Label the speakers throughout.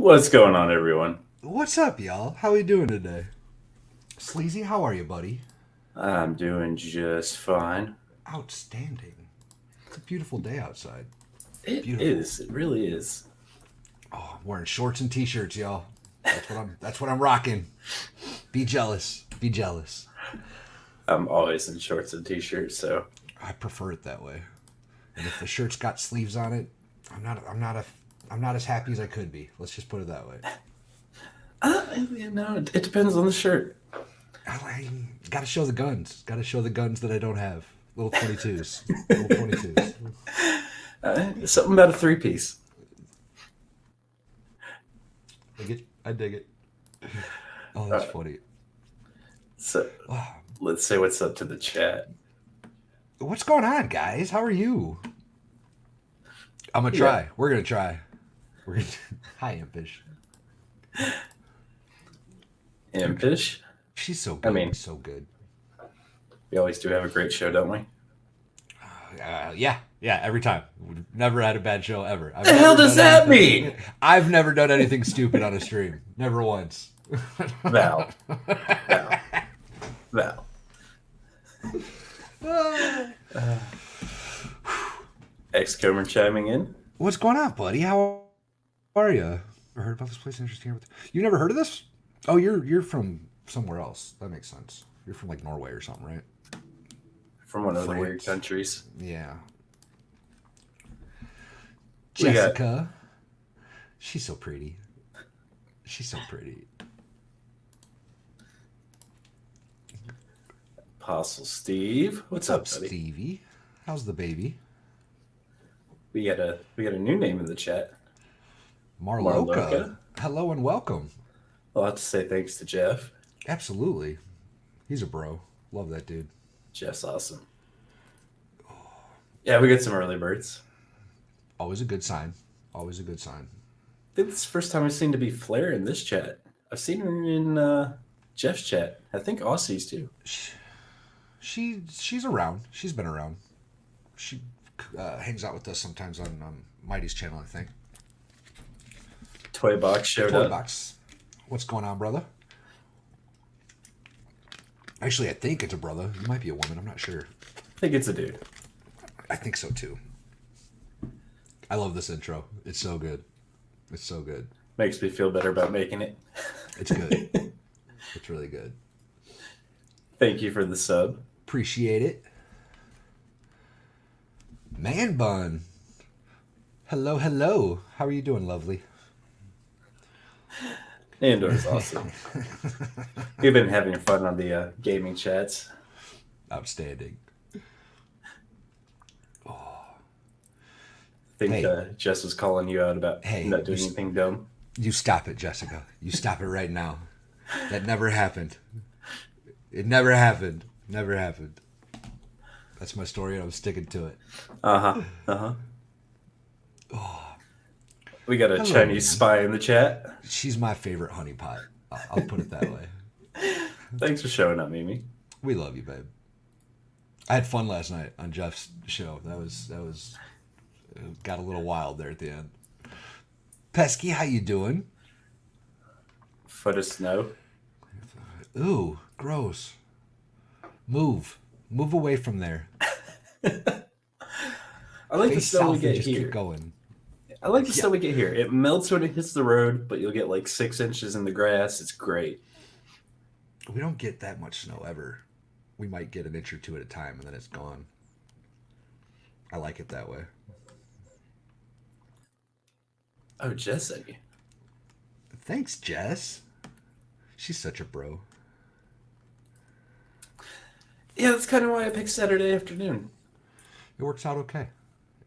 Speaker 1: What's going on, everyone?
Speaker 2: What's up, y'all? How we doing today? Sleazy, how are you, buddy?
Speaker 1: I'm doing just fine.
Speaker 2: Outstanding. It's a beautiful day outside.
Speaker 1: It
Speaker 2: Beautiful.
Speaker 1: is. It really is.
Speaker 2: Oh, I'm wearing shorts and t-shirts, y'all. That's what I'm rocking. Be jealous. Be jealous.
Speaker 1: I'm always in shorts and t-shirts, so
Speaker 2: I prefer it that way. And if the shirt's got sleeves on it, I'm not as happy as I could be. Let's just put it that way.
Speaker 1: it depends on the shirt.
Speaker 2: I gotta show the guns. Gotta show the guns that I don't have. Little 22s. Little 22s.
Speaker 1: Something about a three-piece.
Speaker 2: Dig it. I dig it. Oh, that's funny.
Speaker 1: So
Speaker 2: Wow.
Speaker 1: let's say what's up to the chat.
Speaker 2: What's going on, guys? How are you? I'm gonna
Speaker 1: Yeah.
Speaker 2: try. We're gonna try. We're gonna. Hi, Impish.
Speaker 1: Impish.
Speaker 2: She's so good.
Speaker 1: I mean-
Speaker 2: so good.
Speaker 1: We always do have a great show, don't we?
Speaker 2: Yeah. Every time. We've never had a bad show ever.
Speaker 1: The hell does that mean?
Speaker 2: I've never done anything stupid on a stream. Never once.
Speaker 1: Val. Val. Val. Ex-Comer chiming in.
Speaker 2: What's going on, buddy? How are you? Ever heard about this place? Interesting. You never heard of this? Oh, you're from somewhere else. That makes sense. You're from like Norway or something, right?
Speaker 1: From one of the
Speaker 2: France.
Speaker 1: weird countries.
Speaker 2: Yeah.
Speaker 1: We got-
Speaker 2: Jessica. She's so pretty. She's so pretty.
Speaker 1: Apostle Steve. What's up, buddy?
Speaker 2: Stevie? How's the baby?
Speaker 1: We got a new name in the chat.
Speaker 2: Marloka.
Speaker 1: Marloka.
Speaker 2: Hello and welcome.
Speaker 1: I'll have to say thanks to Jeff.
Speaker 2: Absolutely. He's a bro. Love that dude.
Speaker 1: Jeff's awesome. Yeah, we got some early birds.
Speaker 2: Always a good sign. Always a good sign.
Speaker 1: I think this is the first time I've seen to be Flair in this chat. I've seen her in Jeff's chat. I think Aussie's too.
Speaker 2: She's around. She's been around. She hangs out with us sometimes on Mighty's channel, I think.
Speaker 1: Toy Box showed
Speaker 2: Toy
Speaker 1: up.
Speaker 2: Box. What's going on, brother? Actually, I think it's a brother. It might be a woman. I'm not sure.
Speaker 1: I think it's a dude.
Speaker 2: I think so too. I love this intro. It's so good. It's so good.
Speaker 1: Makes me feel better about making it.
Speaker 2: It's good. It's really good.
Speaker 1: Thank you for the sub.
Speaker 2: Appreciate it. Man bun. Hello, hello. How are you doing, lovely?
Speaker 1: Andor's awesome. We've been having fun on the gaming chats.
Speaker 2: Outstanding.
Speaker 1: I think
Speaker 2: Hey.
Speaker 1: Jess was calling you out about
Speaker 2: Hey,
Speaker 1: not doing
Speaker 2: you-
Speaker 1: anything dumb.
Speaker 2: You stop it, Jessica. You stop it right now. That never happened. It never happened. Never happened. That's my story, and I'm sticking to it.
Speaker 1: We got a
Speaker 2: Hello.
Speaker 1: Chinese spy in the chat.
Speaker 2: She's my favorite honeypot. I'll put it that way.
Speaker 1: Thanks for showing up, Mimi.
Speaker 2: We love you, babe. I had fun last night on Jeff's show. That was it got a little wild there at the end. Pesky, how you doing?
Speaker 1: Foot of snow.
Speaker 2: Ooh, gross. Move away from there.
Speaker 1: I like the
Speaker 2: Face
Speaker 1: snow we
Speaker 2: south and
Speaker 1: get
Speaker 2: just
Speaker 1: here.
Speaker 2: keep going.
Speaker 1: I like the snow we get here. It melts when it hits the road, but you'll get like 6 inches in the grass. It's great.
Speaker 2: We don't get that much snow ever. We might get an inch or two at a time, and then it's gone. I like it that way.
Speaker 1: Oh, Jess sent you.
Speaker 2: Thanks, Jess. She's such a bro.
Speaker 1: Yeah, that's kind of why I picked Saturday afternoon.
Speaker 2: It works out okay.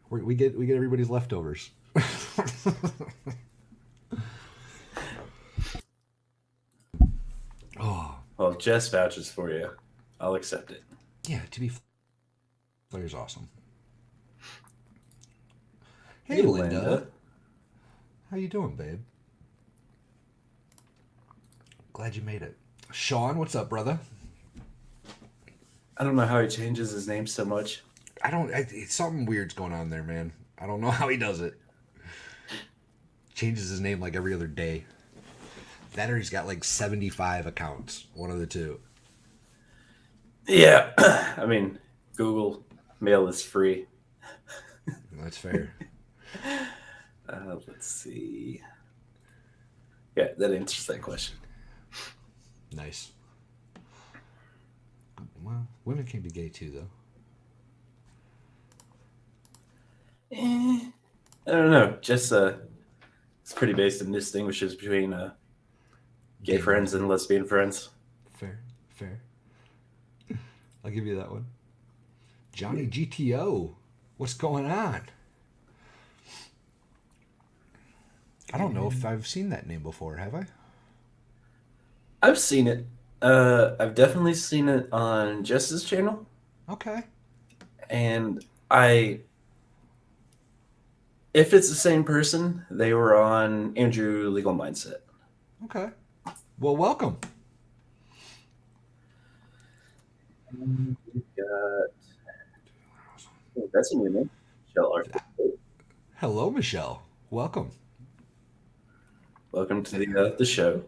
Speaker 2: We get everybody's leftovers. Oh
Speaker 1: Well, if Jess vouches for you, I'll accept it.
Speaker 2: yeah, to be Flair's awesome.
Speaker 1: Hey,
Speaker 2: Hey, Linda.
Speaker 1: Linda.
Speaker 2: How you doing, babe? Glad you made it. Sean, what's up, brother?
Speaker 1: I don't know how he changes his name so much.
Speaker 2: It's something weird's going on there, man. I don't know how he does it. Changes his name like every other day. That or he's got like 75 accounts. One of the two.
Speaker 1: Yeah, I mean, Google Mail is free.
Speaker 2: That's fair.
Speaker 1: Let's see. Yeah, that answers that question.
Speaker 2: Nice. Well, women can be gay too, though.
Speaker 1: I don't know. Just it's pretty basic and distinguishes between gay
Speaker 2: Gay
Speaker 1: friends and lesbian friends.
Speaker 2: Fair, fair. I'll give you that one. Johnny GTO, what's going on? I don't know if I've seen that name before, have I?
Speaker 1: I've seen it. I've definitely seen it on Jess's channel,
Speaker 2: Okay.
Speaker 1: and I, if it's the same person, they were on Andrew Legal Mindset.
Speaker 2: Okay. Well, welcome.
Speaker 1: That's a new name. Michelle Arthur.
Speaker 2: Hello, Michelle. Welcome.
Speaker 1: Welcome to the show.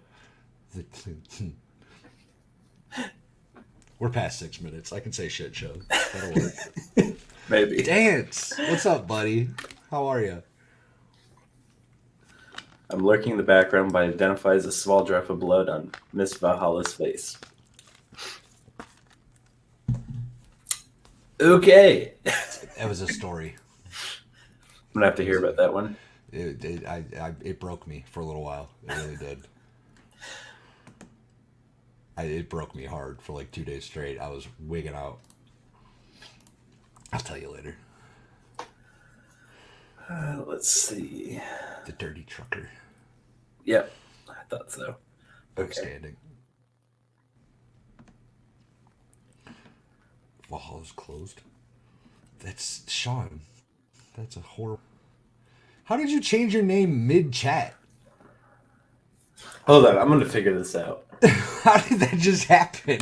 Speaker 2: We're past 6 minutes. I can say shit show. That'll work.
Speaker 1: Maybe.
Speaker 2: Dance. What's up, buddy? How are you?
Speaker 1: I'm lurking in the background, but identifies a small drop of blood on Miss Valhalla's face. Okay.
Speaker 2: That was a story.
Speaker 1: I'm gonna have to hear about that one.
Speaker 2: It broke me for a little while. It really did. It broke me hard for like 2 days straight. I was wigging out. I'll tell you later.
Speaker 1: Let's see.
Speaker 2: The dirty trucker.
Speaker 1: Yep, I thought so. Okay.
Speaker 2: Outstanding. Valhalla's closed. That's Sean. That's a horrible. How did you change your name mid-chat?
Speaker 1: Hold on, I'm gonna figure this out.
Speaker 2: How did that just happen?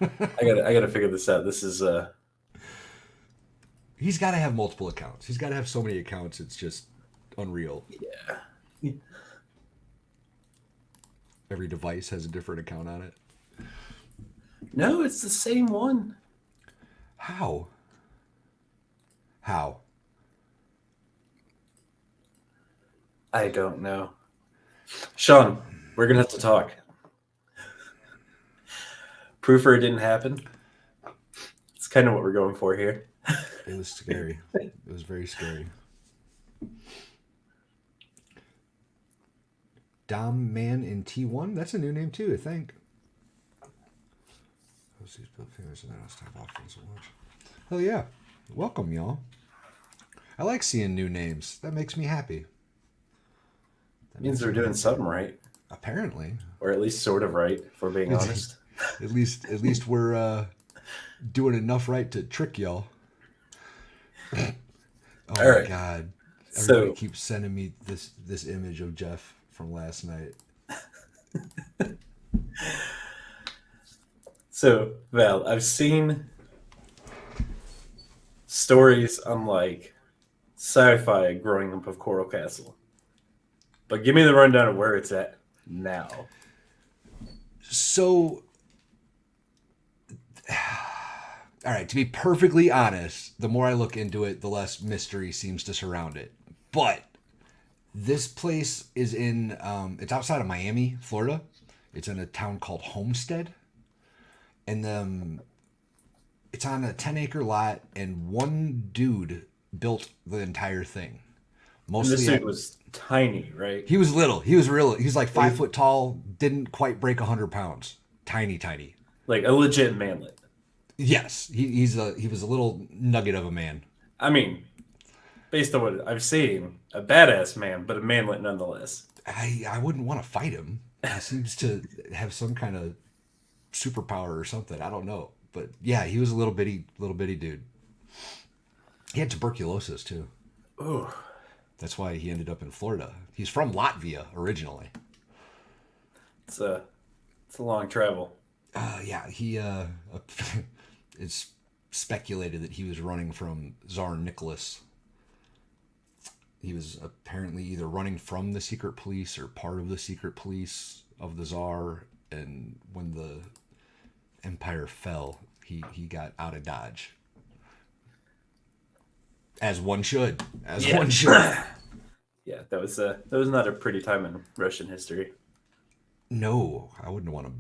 Speaker 1: I gotta figure this out. This is
Speaker 2: He's got to have multiple accounts. He's got to have so many accounts. It's just unreal.
Speaker 1: yeah.
Speaker 2: Every device has a different account on it.
Speaker 1: No, it's the same one.
Speaker 2: How? How?
Speaker 1: I don't know. Sean, we're gonna have to talk. Proof or it didn't happen. It's kind of what we're going for here.
Speaker 2: It was scary. It was very scary. Dom Man in T1? That's a new name too, I think. Hell yeah. Welcome, y'all. I like seeing new names. That makes me happy.
Speaker 1: That means we're doing something right.
Speaker 2: Apparently.
Speaker 1: Or at least sort of right, if we're being honest.
Speaker 2: At least we're doing enough right to trick y'all. Oh
Speaker 1: all
Speaker 2: my
Speaker 1: right.
Speaker 2: god. Everybody keeps sending me this image of Jeff from last night.
Speaker 1: So, Val, I've seen stories on like sci-fi growing up of Coral Castle. But give me the rundown of where it's at now.
Speaker 2: So, all right, to be perfectly honest, the more I look into it, the less mystery seems to surround it. But this place is in, it's outside of Miami, Florida. It's in a town called Homestead. And it's on a 10-acre lot, and one dude built the entire thing.
Speaker 1: Mostly, and this dude was tiny, right?
Speaker 2: He was little. He was real. He was like 5 foot tall. Didn't quite break 100 pounds. Tiny.
Speaker 1: Like a legit manlet.
Speaker 2: Yes, he was a little nugget of a man.
Speaker 1: I mean, based on what I've seen, a badass man, but a manlet nonetheless.
Speaker 2: I wouldn't want to fight him. He seems to have some kind of superpower or something. I don't know, but yeah, he was a little bitty dude. He had tuberculosis too.
Speaker 1: Ooh.
Speaker 2: That's why he ended up in Florida. He's from Latvia originally.
Speaker 1: It's a long travel.
Speaker 2: Yeah, he it's speculated that he was running from Tsar Nicholas. He was apparently either running from the secret police or part of the secret police of the Tsar. And when the empire fell, he got out of Dodge. As one should. As
Speaker 1: Yeah.
Speaker 2: one should.
Speaker 1: Yeah, that was not a pretty time in Russian history.
Speaker 2: No, I wouldn't want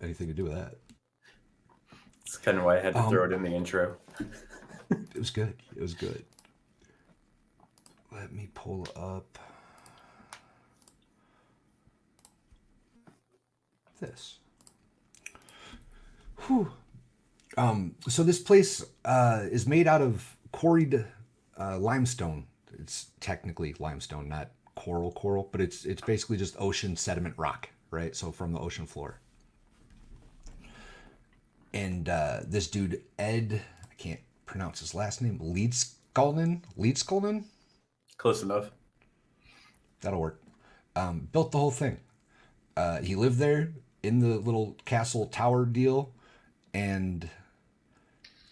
Speaker 2: anything to do with that.
Speaker 1: It's kind of why I had to throw it in the intro.
Speaker 2: It was good. It was good. Let me pull up this. Whew. So this place is made out of quarried limestone. It's technically limestone, not coral, but it's basically just ocean sediment rock, right? So from the ocean floor. And this dude, Ed, I can't pronounce his last name, Leedskalnin?
Speaker 1: Close enough.
Speaker 2: That'll work. Built the whole thing. He lived there in the little castle tower deal, and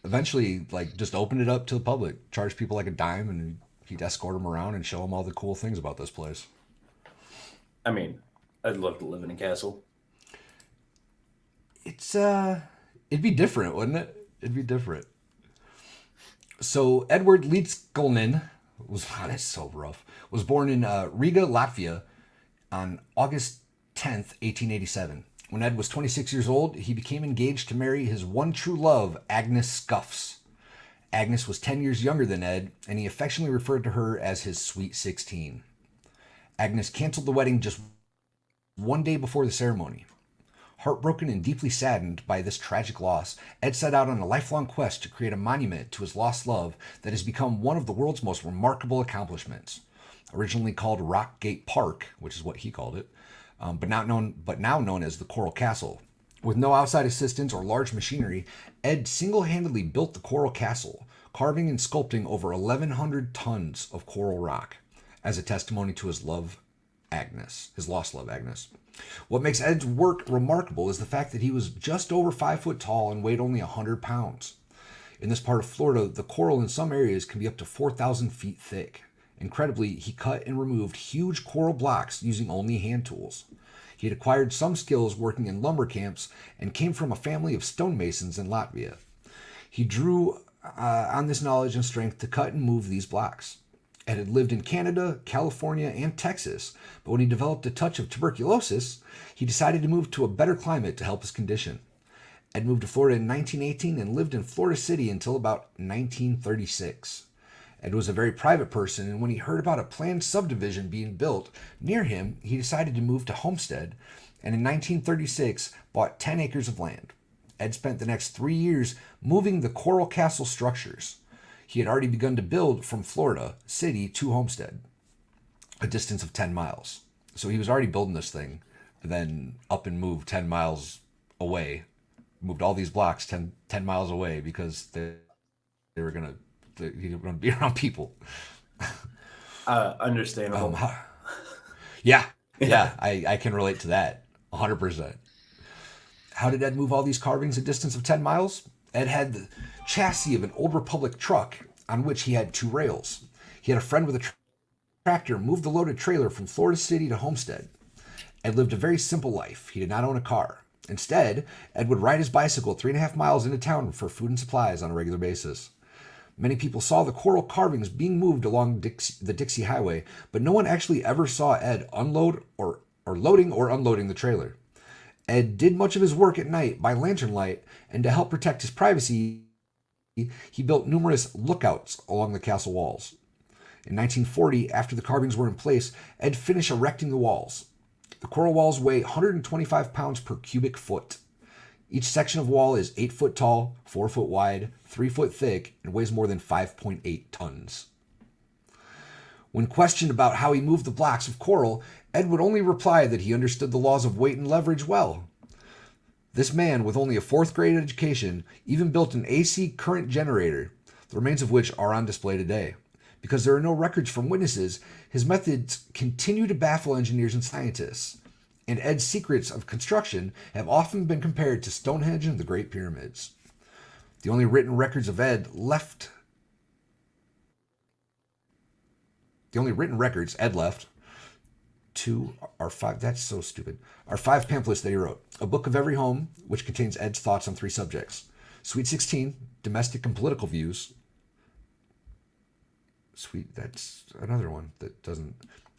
Speaker 2: eventually, like, just opened it up to the public, charged people like a dime, and he'd escort them around and show them all the cool things about this place.
Speaker 1: I mean, I'd love to live in a castle.
Speaker 2: It'd be different, wouldn't it? It'd be different. So Edward Leedskalnin it's so rough. Was born in Riga, Latvia, on August 10th, 1887. When Ed was 26 years old, he became engaged to marry his one true love, Agnes Scuffs. Agnes was 10 years younger than Ed, and he affectionately referred to her as his Sweet 16. Agnes canceled the wedding just one day before the ceremony. Heartbroken and deeply saddened by this tragic loss, Ed set out on a lifelong quest to create a monument to his lost love that has become one of the world's most remarkable accomplishments. Originally called Rockgate Park, which is what he called it, but now known as the Coral Castle. With no outside assistance or large machinery, Ed single-handedly built the Coral Castle, carving and sculpting over 1,100 tons of coral rock, as a testimony to his love, Agnes, his lost love, Agnes. What makes Ed's work remarkable is the fact that he was just over 5 foot tall and weighed only 100 pounds. In this part of Florida, the coral in some areas can be up to 4,000 feet thick. Incredibly, he cut and removed huge coral blocks using only hand tools. He had acquired some skills working in lumber camps and came from a family of stonemasons in Latvia. He drew on this knowledge and strength to cut and move these blocks. Ed had lived in Canada, California, and Texas, but when he developed a touch of tuberculosis, he decided to move to a better climate to help his condition. Ed moved to Florida in 1918 and lived in Florida City until about 1936. Ed was a very private person, and when he heard about a planned subdivision being built near him, he decided to move to Homestead, and in 1936 bought 10 acres of land. Ed spent the next 3 years moving the Coral Castle structures. He had already begun to build from Florida City to Homestead, a distance of 10 miles. So he was already building this thing, and then up and moved 10 miles away, moved all these blocks 10 miles away because they were going to be around people.
Speaker 1: Understandable.
Speaker 2: Yeah, I can relate to that 100%. How did Ed move all these carvings a distance of 10 miles? Ed had the chassis of an old Republic truck on which he had 2 rails. He had a friend with a tractor move the loaded trailer from Florida City to Homestead. Ed lived a very simple life. He did not own a car. Instead, Ed would ride his bicycle 3.5 miles into town for food and supplies on a regular basis. Many people saw the coral carvings being moved along the Dixie Highway, but no one actually ever saw Ed unload or loading or unloading the trailer. Ed did much of his work at night by lantern light, and to help protect his privacy, he built numerous lookouts along the castle walls. In 1940, after the carvings were in place, Ed finished erecting the walls. The coral walls weigh 125 pounds per cubic foot. Each section of wall is 8 foot tall, 4 foot wide, 3 foot thick, and weighs more than 5.8 tons. When questioned about how he moved the blocks of coral, Ed would only reply that he understood the laws of weight and leverage well. This man, with only a 4th grade education, even built an AC current generator, the remains of which are on display today. Because there are no records from witnesses, his methods continue to baffle engineers and scientists. And Ed's secrets of construction have often been compared to Stonehenge and the Great Pyramids. The only written records of Ed left The only written records Ed left are five. That's so stupid. Are five pamphlets that he wrote. A book of every home, which contains Ed's thoughts on three subjects: Sweet 16, domestic and political views. Sweet, that's another one that doesn't.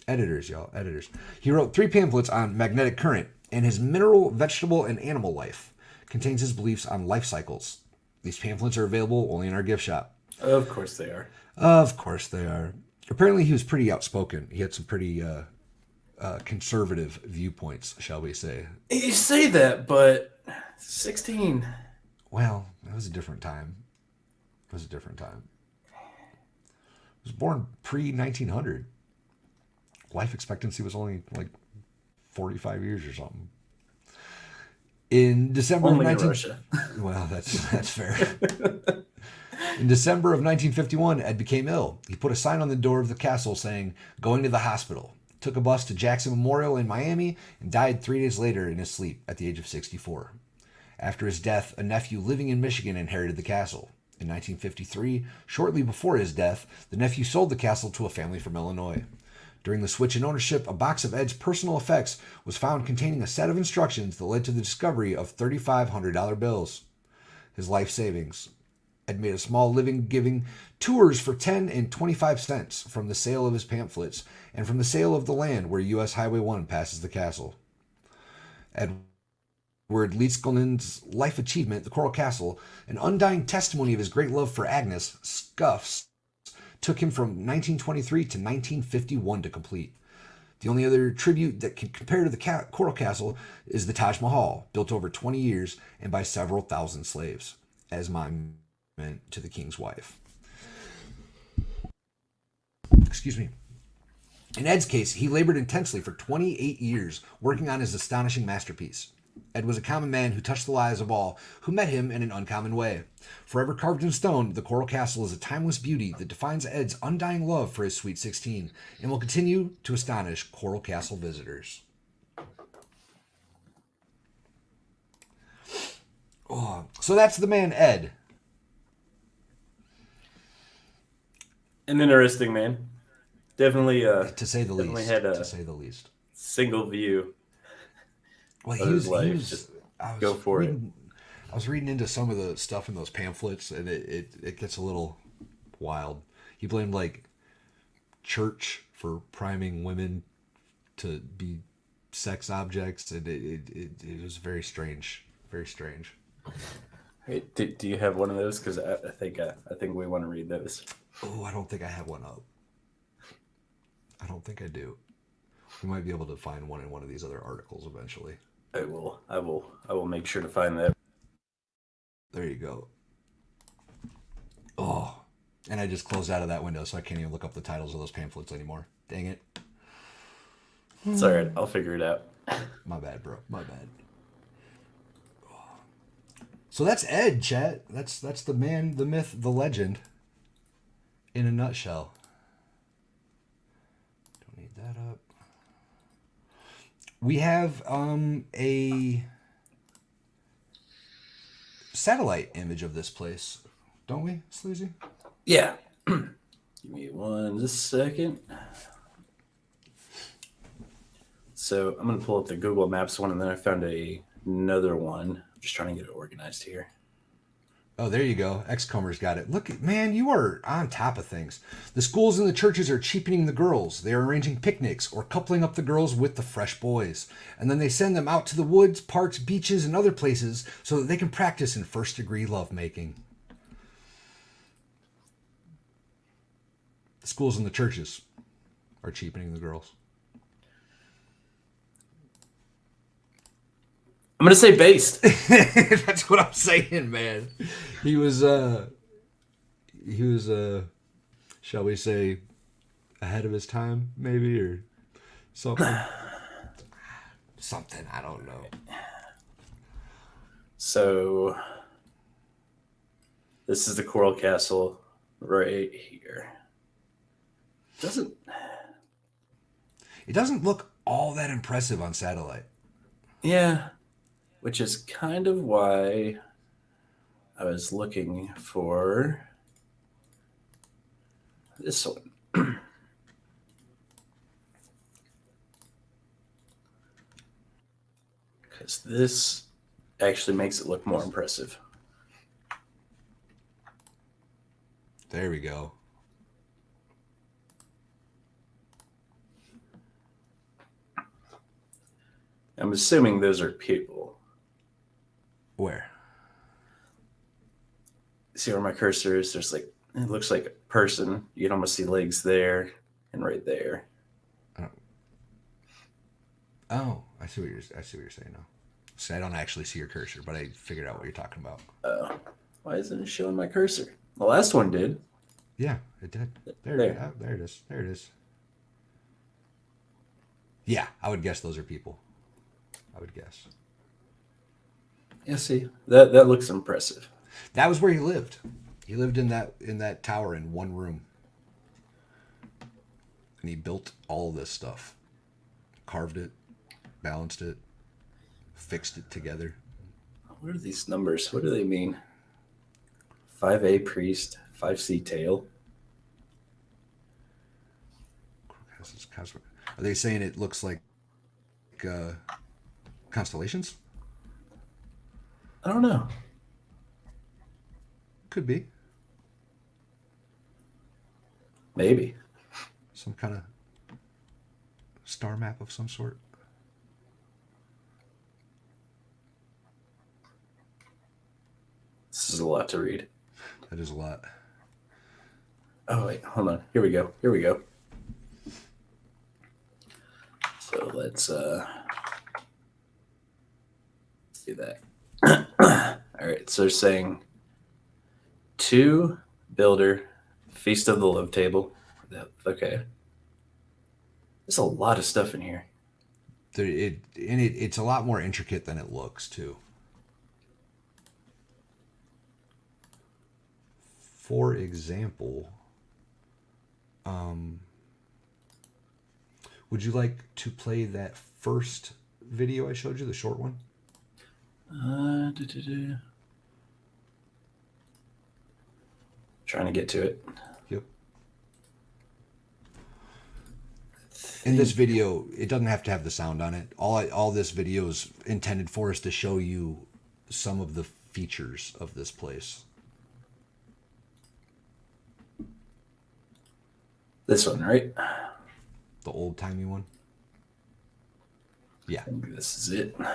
Speaker 2: Editors, y'all, editors. He wrote three pamphlets on magnetic current, and his mineral, vegetable, and animal life contains his beliefs on life cycles. These pamphlets are available only in our gift shop.
Speaker 1: Of course they are.
Speaker 2: Of course they are. Apparently, he was pretty outspoken. He had some pretty conservative viewpoints, shall we say.
Speaker 1: You say that, but 16.
Speaker 2: Well, it was a different time. It was a different time. He was born pre-1900. Life expectancy was only like 45 years or something. In December
Speaker 1: Only
Speaker 2: of 19...
Speaker 1: Russia.
Speaker 2: Well, that's fair. In December of 1951, Ed became ill. He put a sign on the door of the castle saying, "Going to the hospital." Took a bus to Jackson Memorial in Miami and died 3 days later in his sleep at the age of 64. After his death, a nephew living in Michigan inherited the castle. In 1953, shortly before his death, the nephew sold the castle to a family from Illinois. During the switch in ownership, a box of Ed's personal effects was found containing a set of instructions that led to the discovery of $3,500 bills. His life savings. Ed made a small living giving tours for 10 and 25 cents from the sale of his pamphlets and from the sale of the land where U.S. Highway 1 passes the castle. Edward Leedskalnin's life achievement, The Coral Castle, an undying testimony of his great love for Agnes, Scuffs, took him from 1923 to 1951 to complete. The only other tribute that can compare to the Coral Castle is the Taj Mahal, built over 20 years and by several thousand slaves, as monument to the king's wife. Excuse me. In Ed's case, he labored intensely for 28 years working on his astonishing masterpiece. Ed was a common man who touched the lives of all who met him in an uncommon way. Forever carved in stone, the Coral Castle is a timeless beauty that defines Ed's undying love for his Sweet 16 and will continue to astonish Coral Castle visitors. Oh, so that's the man, Ed.
Speaker 1: An interesting man. Definitely,
Speaker 2: To say the least.
Speaker 1: had a
Speaker 2: To say the least.
Speaker 1: single view.
Speaker 2: Well,
Speaker 1: of his life. Just go for it.
Speaker 2: I was reading into some of the stuff in those pamphlets, and it gets a little wild. He blamed like church for priming women to be sex objects, and it was very strange, very strange.
Speaker 1: Hey, do you have one of those? Because I think we want to read those.
Speaker 2: Oh, I don't think I have one up. I don't think I do. We might be able to find one in one of these other articles eventually.
Speaker 1: I will make sure to find that.
Speaker 2: There you go. Oh, and I just closed out of that window, so I can't even look up the titles of those pamphlets anymore. Dang it.
Speaker 1: It's all right. I'll figure it out.
Speaker 2: My bad, bro. My bad. So that's Ed, chat. That's the man, the myth, the legend. In a nutshell. Don't need that up. We have a satellite image of this place, don't we, Sleazy?
Speaker 1: Yeah. Give me one second. So I'm going to pull up the Google Maps one, and then I found another one. I'm just trying to get it organized here.
Speaker 2: Oh, there you go. Xcomer's got it. Look, man, you are on top of things. The schools and the churches are cheapening the girls. They are arranging picnics or coupling up the girls with the fresh boys. And then they send them out to the woods, parks, beaches, and other places so that they can practice in first-degree lovemaking. The schools and the churches are cheapening the girls.
Speaker 1: I'm going to say based.
Speaker 2: That's what I'm saying, man. He was, shall we say, ahead of his time, maybe, or something. Something, I don't know.
Speaker 1: So, this is the Coral Castle right here. It
Speaker 2: doesn't look all that impressive on satellite.
Speaker 1: Yeah. Which is kind of why I was looking for this one. Because this actually makes it look more impressive.
Speaker 2: There we go.
Speaker 1: I'm assuming those are people.
Speaker 2: Where?
Speaker 1: See where my cursor is? There's like, it looks like a person. You can almost see legs there and right there.
Speaker 2: Oh, I see what you're saying now. See, I don't actually see your cursor, but I figured out what you're talking about.
Speaker 1: Why isn't it showing my cursor? The last one did.
Speaker 2: Yeah, it did. There it is. There it is. Yeah, I would guess those are people. I would guess.
Speaker 1: Yeah, see, that looks impressive.
Speaker 2: That was where he lived. He lived in that tower in one room. And he built all this stuff. Carved it, balanced it, fixed it together.
Speaker 1: What are these numbers? What do they mean? 5A priest, 5C tail.
Speaker 2: Are they saying it looks like constellations?
Speaker 1: I don't know.
Speaker 2: Could be.
Speaker 1: Maybe.
Speaker 2: Some kind of star map of some sort.
Speaker 1: This is a lot to read.
Speaker 2: That is a lot.
Speaker 1: Oh, wait, hold on. Here we go. So let's do that. All right, so they're saying 2 builder, feast of the love table. Okay. There's a lot of stuff in here.
Speaker 2: It's a lot more intricate than it looks, too. For example, would you like to play that first video I showed you, the short one?
Speaker 1: Trying to get to it.
Speaker 2: Yep. In this video, it doesn't have to have the sound on it. All this video is intended for is to show you some of the features of this place.
Speaker 1: This one, right?
Speaker 2: The old-timey one? Yeah.
Speaker 1: I think this is it.
Speaker 2: Yeah.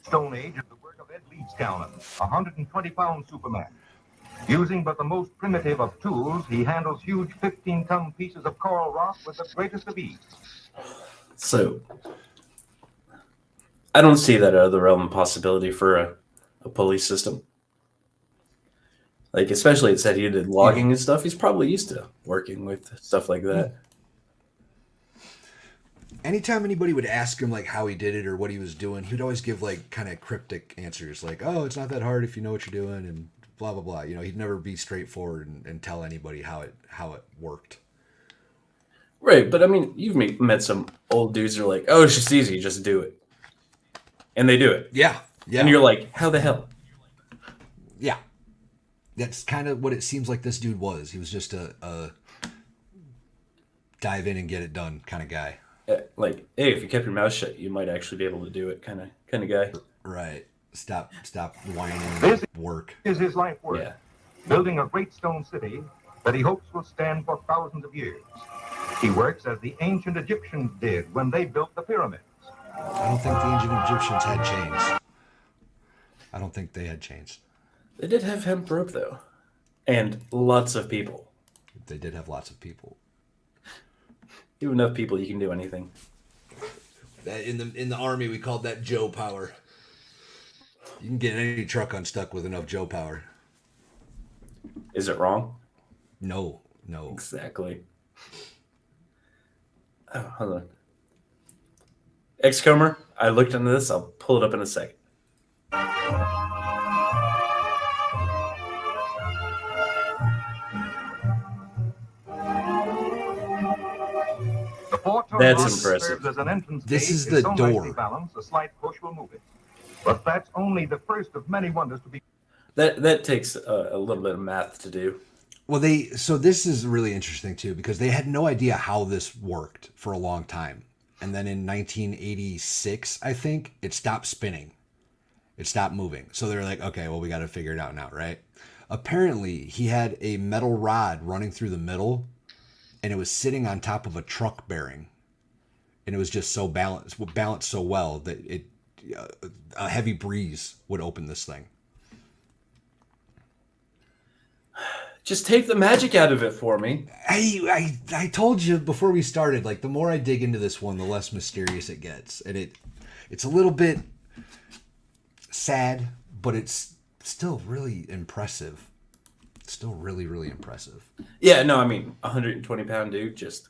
Speaker 3: Stone Age is the work of Ed Leedskalnin, a 120-pound Superman. Using but the most primitive of tools, he handles huge 15-ton pieces of coral rock with the greatest of ease.
Speaker 1: So, I don't see that out of the realm of possibility for a police system. Like, especially it said he did logging and stuff. He's probably used to working with stuff like that.
Speaker 2: Anytime anybody would ask him like how he did it or what he was doing, he would always give like kind of cryptic answers, like, "Oh, it's not that hard if you know what you're doing," and blah blah blah. You know, he'd never be straightforward and tell anybody how it worked.
Speaker 1: Right, but I mean, you've met some old dudes who are like, "Oh, it's just easy, just do it," and they do it.
Speaker 2: Yeah.
Speaker 1: And you're like, "How the hell?"
Speaker 2: Yeah. That's kind of what it seems like this dude was. He was just a dive in and get it done kind of guy.
Speaker 1: Like, hey, if you kept your mouth shut, you might actually be able to do it kind of guy.
Speaker 2: Right. Stop whining.
Speaker 3: This
Speaker 2: Work.
Speaker 3: is his life work,
Speaker 1: Yeah.
Speaker 3: building a great stone city that he hopes will stand for thousands of years. He works as the ancient Egyptians did when they built the pyramids.
Speaker 2: I don't think the ancient Egyptians had chains. I don't think they had chains.
Speaker 1: They did have hemp rope though, and lots of people.
Speaker 2: They did have lots of people.
Speaker 1: You have enough people, you can do anything.
Speaker 2: In the army, we called that Joe power. You can get any truck unstuck with enough Joe power.
Speaker 1: Is it wrong?
Speaker 2: No.
Speaker 1: Exactly. Oh, hold on. Xcomer, I looked into this. I'll pull it up in a second. That's impressive.
Speaker 3: As an entrance
Speaker 2: This
Speaker 3: gate.
Speaker 2: is the
Speaker 3: It's so
Speaker 2: door.
Speaker 3: nicely balanced, a slight push will move it. But that's only the first of many wonders to be.
Speaker 1: That takes a little bit of math to do.
Speaker 2: Well, so this is really interesting too because they had no idea how this worked for a long time. And then in 1986, I think, it stopped spinning. It stopped moving. So they're like, okay, well, we got to figure it out now, right? Apparently, he had a metal rod running through the middle and it was sitting on top of a truck bearing. And it was just so balanced so well that a heavy breeze would open this thing.
Speaker 1: Just take the magic out of it for me.
Speaker 2: I told you before we started, like the more I dig into this one, the less mysterious it gets. And it's a little bit sad, but it's still really impressive. Still really, really impressive.
Speaker 1: Yeah, no, I mean, 120-pound dude just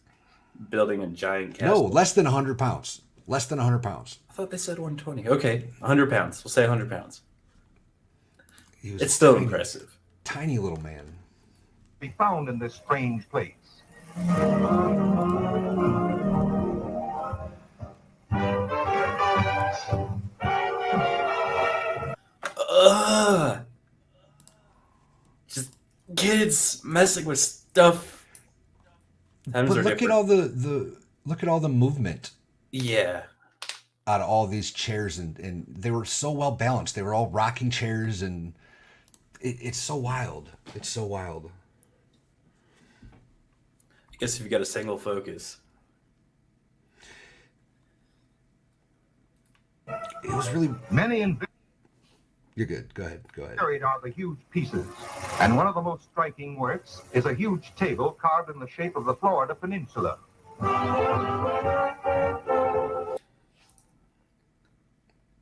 Speaker 1: building a giant castle.
Speaker 2: No, less than 100 pounds. Less than 100 pounds.
Speaker 1: I thought they said 120. Okay, 100 pounds. We'll say 100 pounds. It's still
Speaker 2: tiny,
Speaker 1: impressive.
Speaker 2: Tiny little man.
Speaker 3: Be found in this strange place.
Speaker 1: Just kids messing with stuff. Times
Speaker 2: But
Speaker 1: are
Speaker 2: look
Speaker 1: different.
Speaker 2: at all look at all the movement
Speaker 1: Yeah.
Speaker 2: out of all these chairs, and they were so well balanced. They were all rocking chairs, and it's so wild. It's so wild.
Speaker 1: I guess if you got a single focus.
Speaker 2: It was really.
Speaker 3: Many and
Speaker 2: You're good. Go ahead.
Speaker 3: varied are the huge pieces, and one of the most striking works is a huge table carved in the shape of the Florida Peninsula.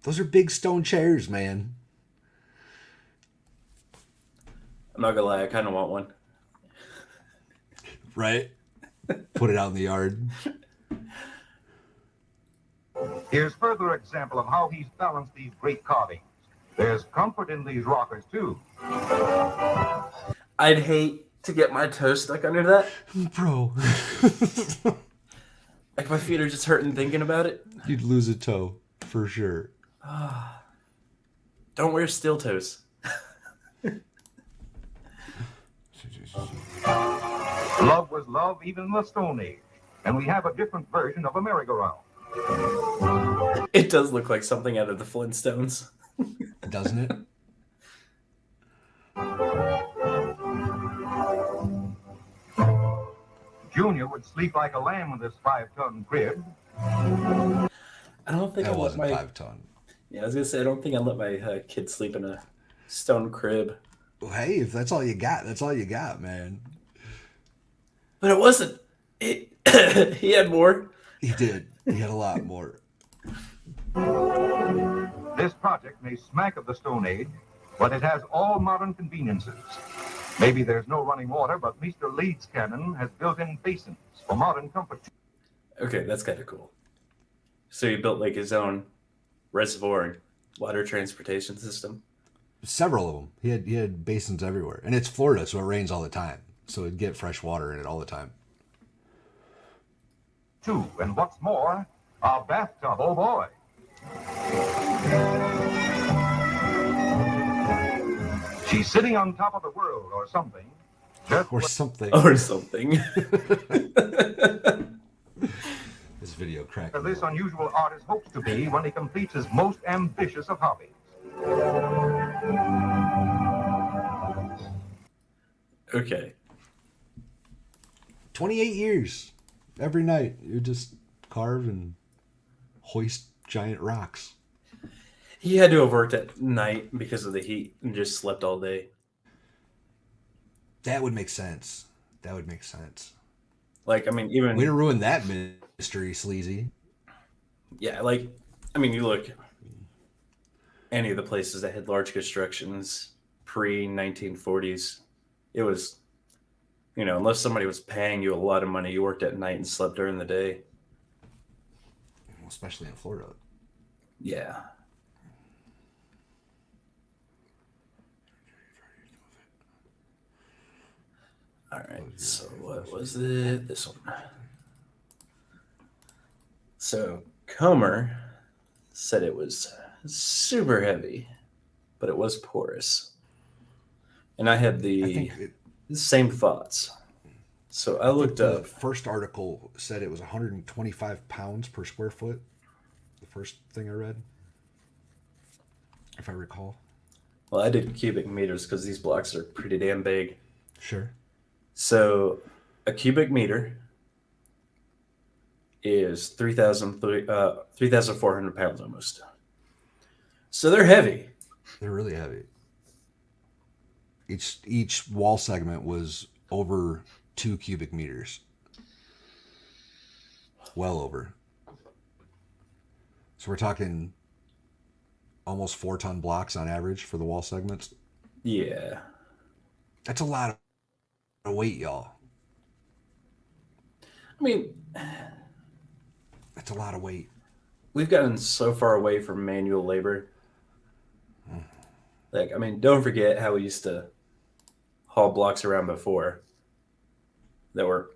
Speaker 2: Those are big stone chairs, man.
Speaker 1: I'm not gonna lie, I kind of want one.
Speaker 2: Right? Put it out in the yard.
Speaker 3: Here's further example of how he's balanced these great carvings. There's comfort in these rockers, too.
Speaker 1: I'd hate to get my toe stuck under that.
Speaker 2: Bro.
Speaker 1: Like my feet are just hurting thinking about it.
Speaker 2: You'd lose a toe, for sure.
Speaker 1: Don't wear steel toes.
Speaker 3: Love was love even in the Stone Age, and we have a different version of a merry-go-round.
Speaker 1: It does look like something out of the Flintstones.
Speaker 2: Doesn't it?
Speaker 3: Junior would sleep like a lamb in this 5-ton crib.
Speaker 1: I don't think
Speaker 2: That
Speaker 1: I let
Speaker 2: wasn't
Speaker 1: my
Speaker 2: 5 ton.
Speaker 1: Yeah, I was gonna say I don't think I let my kid sleep in a stone crib.
Speaker 2: Well, hey, if that's all you got, that's all you got, man.
Speaker 1: But it wasn't. He had more.
Speaker 2: He did. He had a lot more.
Speaker 3: This project may smack of the Stone Age, but it has all modern conveniences. Maybe there's no running water, but Mr. Leeds Cannon has built-in basins for modern comfort.
Speaker 1: Okay, that's kind of cool. So he built like his own reservoir and water transportation system.
Speaker 2: Several of them. He had basins everywhere, and it's Florida, so it rains all the time. So it'd get fresh water in it all the time.
Speaker 3: Too, and what's more, a bathtub, oh boy. She's sitting on top of the world or something. Just
Speaker 2: Or something.
Speaker 1: Or something.
Speaker 2: This video cracked.
Speaker 3: what this unusual artist hopes to be when he completes his most ambitious of hobbies.
Speaker 1: Okay.
Speaker 2: 28 years. Every night, you just carve and hoist giant rocks.
Speaker 1: He had to have worked at night because of the heat and just slept all day.
Speaker 2: That would make sense. That would make sense.
Speaker 1: Like, I mean, even...
Speaker 2: Way to ruin that mystery, Sleazy.
Speaker 1: Yeah, like, I mean, you look... Any of the places that had large constructions pre-1940s, it was... You know, unless somebody was paying you a lot of money, you worked at night and slept during the day.
Speaker 2: Especially in Florida.
Speaker 1: Yeah. All right, so what was it? This one. So Comer said it was super heavy, but it was porous. And I had
Speaker 2: I
Speaker 1: the...
Speaker 2: think
Speaker 1: Same thoughts. So I
Speaker 2: I think
Speaker 1: looked
Speaker 2: the
Speaker 1: up.
Speaker 2: first article said it was 125 pounds per square foot. The first thing I read, if I recall.
Speaker 1: Well, I did cubic meters because these blocks are pretty damn big.
Speaker 2: Sure.
Speaker 1: So a cubic meter is 3,400 pounds almost. So they're heavy.
Speaker 2: They're really heavy. Each wall segment was over 2 cubic meters. Well over. So we're talking almost 4-ton blocks on average for the wall segments.
Speaker 1: Yeah.
Speaker 2: That's a lot of weight, y'all.
Speaker 1: I mean,
Speaker 2: That's a lot of weight.
Speaker 1: we've gotten so far away from manual labor. Like, I mean, don't forget how we used to haul blocks around before that were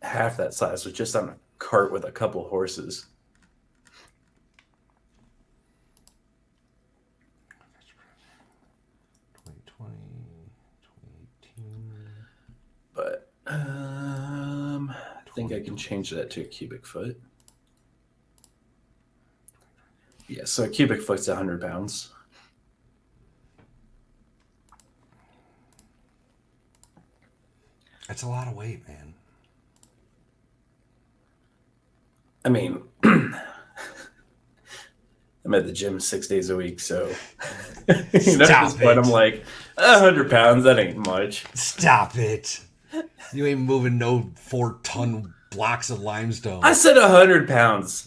Speaker 1: half that size with just on a cart with a couple horses. But I think I can change that to a cubic foot. Yeah, so a cubic foot's 100 pounds.
Speaker 2: That's a lot of weight, man.
Speaker 1: I mean, I'm at the gym 6 days a week, so
Speaker 2: Stop
Speaker 1: but I'm
Speaker 2: it.
Speaker 1: like 100 pounds. That ain't much.
Speaker 2: Stop it. You ain't moving no 4-ton blocks of limestone.
Speaker 1: I said 100 pounds.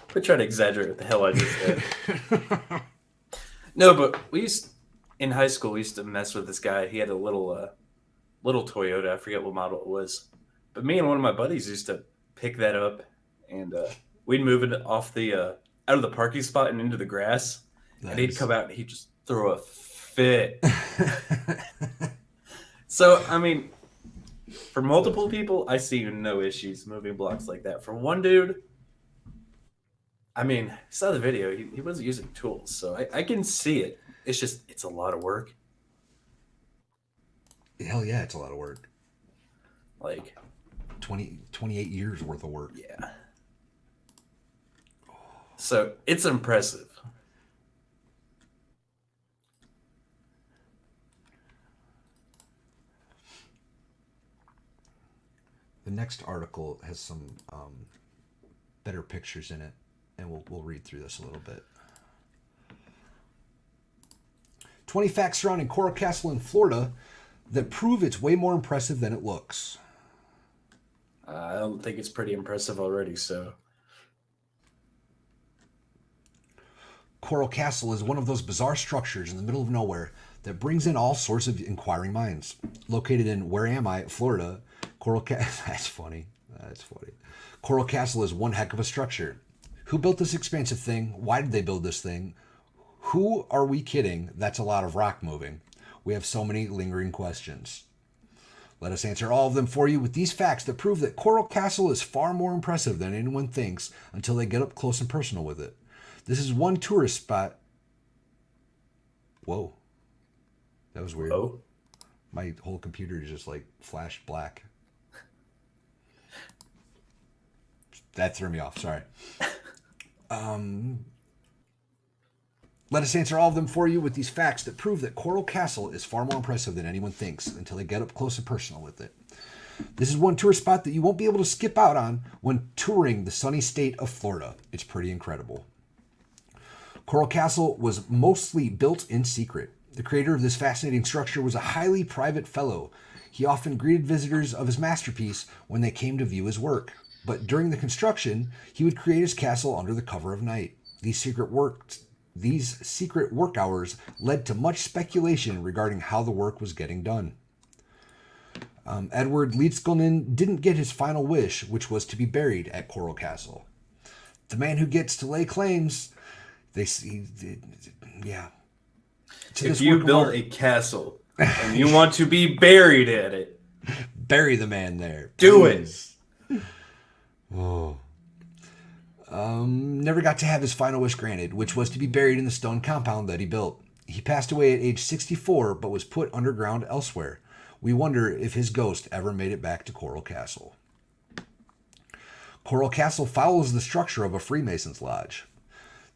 Speaker 1: Quit trying to exaggerate what the hell I just said. No, but in high school we used to mess with this guy. He had a little Toyota. I forget what model it was, but me and one of my buddies used to pick that up, and we'd move it off the out of the parking spot and into the grass.
Speaker 2: Nice.
Speaker 1: And he'd come out and he'd just throw a fit. So I mean, for multiple people, I see no issues moving blocks like that. For one dude, I mean, I saw the video. He wasn't using tools, so I can see it. It's a lot of work.
Speaker 2: Hell yeah, it's a lot of work.
Speaker 1: Like
Speaker 2: 28 years worth of work.
Speaker 1: Yeah. So it's impressive.
Speaker 2: The next article has some better pictures in it, and we'll read through this a little bit. 20 facts surrounding Coral Castle in Florida that prove it's way more impressive than it looks.
Speaker 1: I don't think it's pretty impressive already, so.
Speaker 2: Coral Castle is one of those bizarre structures in the middle of nowhere that brings in all sorts of inquiring minds. Located in Where Am I, Florida, That's funny. Coral Castle is one heck of a structure. Who built this expansive thing? Why did they build this thing? Who are we kidding? That's a lot of rock moving. We have so many lingering questions. Let us answer all of them for you with these facts that prove that Coral Castle is far more impressive than anyone thinks until they get up close and personal with it. This is one tourist spot. Whoa. That was weird.
Speaker 1: Oh.
Speaker 2: My whole computer just like flashed black. That threw me off. Sorry. Let us answer all of them for you with these facts that prove that Coral Castle is far more impressive than anyone thinks until they get up close and personal with it. This is one tourist spot that you won't be able to skip out on when touring the sunny state of Florida. It's pretty incredible. Coral Castle was mostly built in secret. The creator of this fascinating structure was a highly private fellow. He often greeted visitors of his masterpiece when they came to view his work. But during the construction, he would create his castle under the cover of night. These secret work hours led to much speculation regarding how the work was getting done. Edward Leedskalnin didn't get his final wish, which was to be buried at Coral Castle. The man who gets to lay claims, yeah.
Speaker 1: If you build a castle and you want to be buried at it,
Speaker 2: bury the man there.
Speaker 1: Do it.
Speaker 2: Oh. Never got to have his final wish granted, which was to be buried in the stone compound that he built. He passed away at age 64, but was put underground elsewhere. we wonder if his ghost ever made it back to Coral Castle. Coral Castle follows the structure of a Freemason's lodge.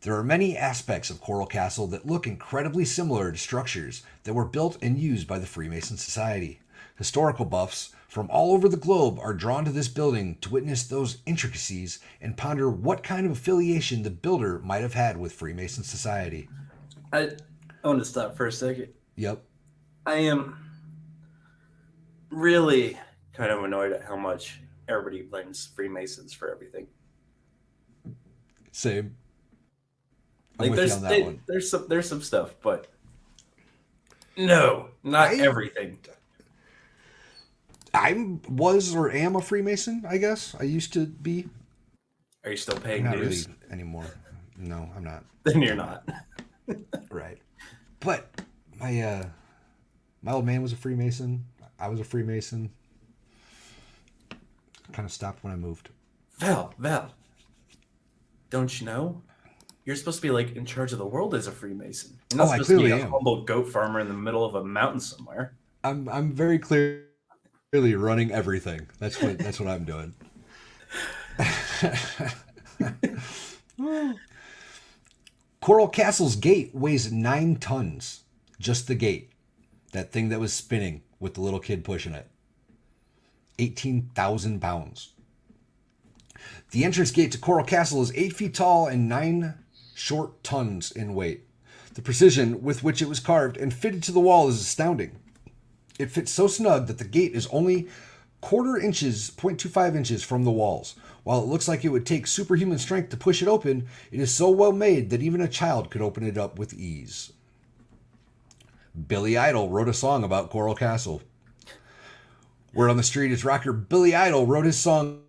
Speaker 2: There are many aspects of Coral Castle that look incredibly similar to structures that were built and used by the Freemason Society. Historical buffs from all over the globe are drawn to this building to witness those intricacies and ponder what kind of affiliation the builder might have had with Freemason Society.
Speaker 1: I want to stop for a second.
Speaker 2: Yep.
Speaker 1: I am really kind of annoyed at how much everybody blames Freemasons for everything.
Speaker 2: Same. I'm
Speaker 1: Like
Speaker 2: with you on that one.
Speaker 1: there's some stuff, but no, not everything.
Speaker 2: I was or am a Freemason, I guess. I used to be.
Speaker 1: Are you still paying
Speaker 2: Not
Speaker 1: dues?
Speaker 2: really anymore. No, I'm not.
Speaker 1: Then you're not.
Speaker 2: Right. But my old man was a Freemason. I was a Freemason. Kind of stopped when I moved.
Speaker 1: Val, don't you know? You're supposed to be like in charge of the world as a Freemason. You're not
Speaker 2: I
Speaker 1: supposed to be
Speaker 2: clearly
Speaker 1: a
Speaker 2: am.
Speaker 1: humble goat farmer in the middle of a mountain somewhere.
Speaker 2: I'm very clearly running everything. That's what I'm doing. Coral Castle's gate weighs 9 tons. Just the gate. That thing that was spinning with the little kid pushing it. 18,000 pounds. The entrance gate to Coral Castle is 8 feet tall and 9 short tons in weight. The precision with which it was carved and fitted to the wall is astounding. It fits so snug that the gate is only 0.25 inches from the walls. While it looks like it would take superhuman strength to push it open, it is so well made that even a child could open it up with ease. Billy Idol wrote a song about Coral Castle. Word on the street is rocker Billy Idol wrote his song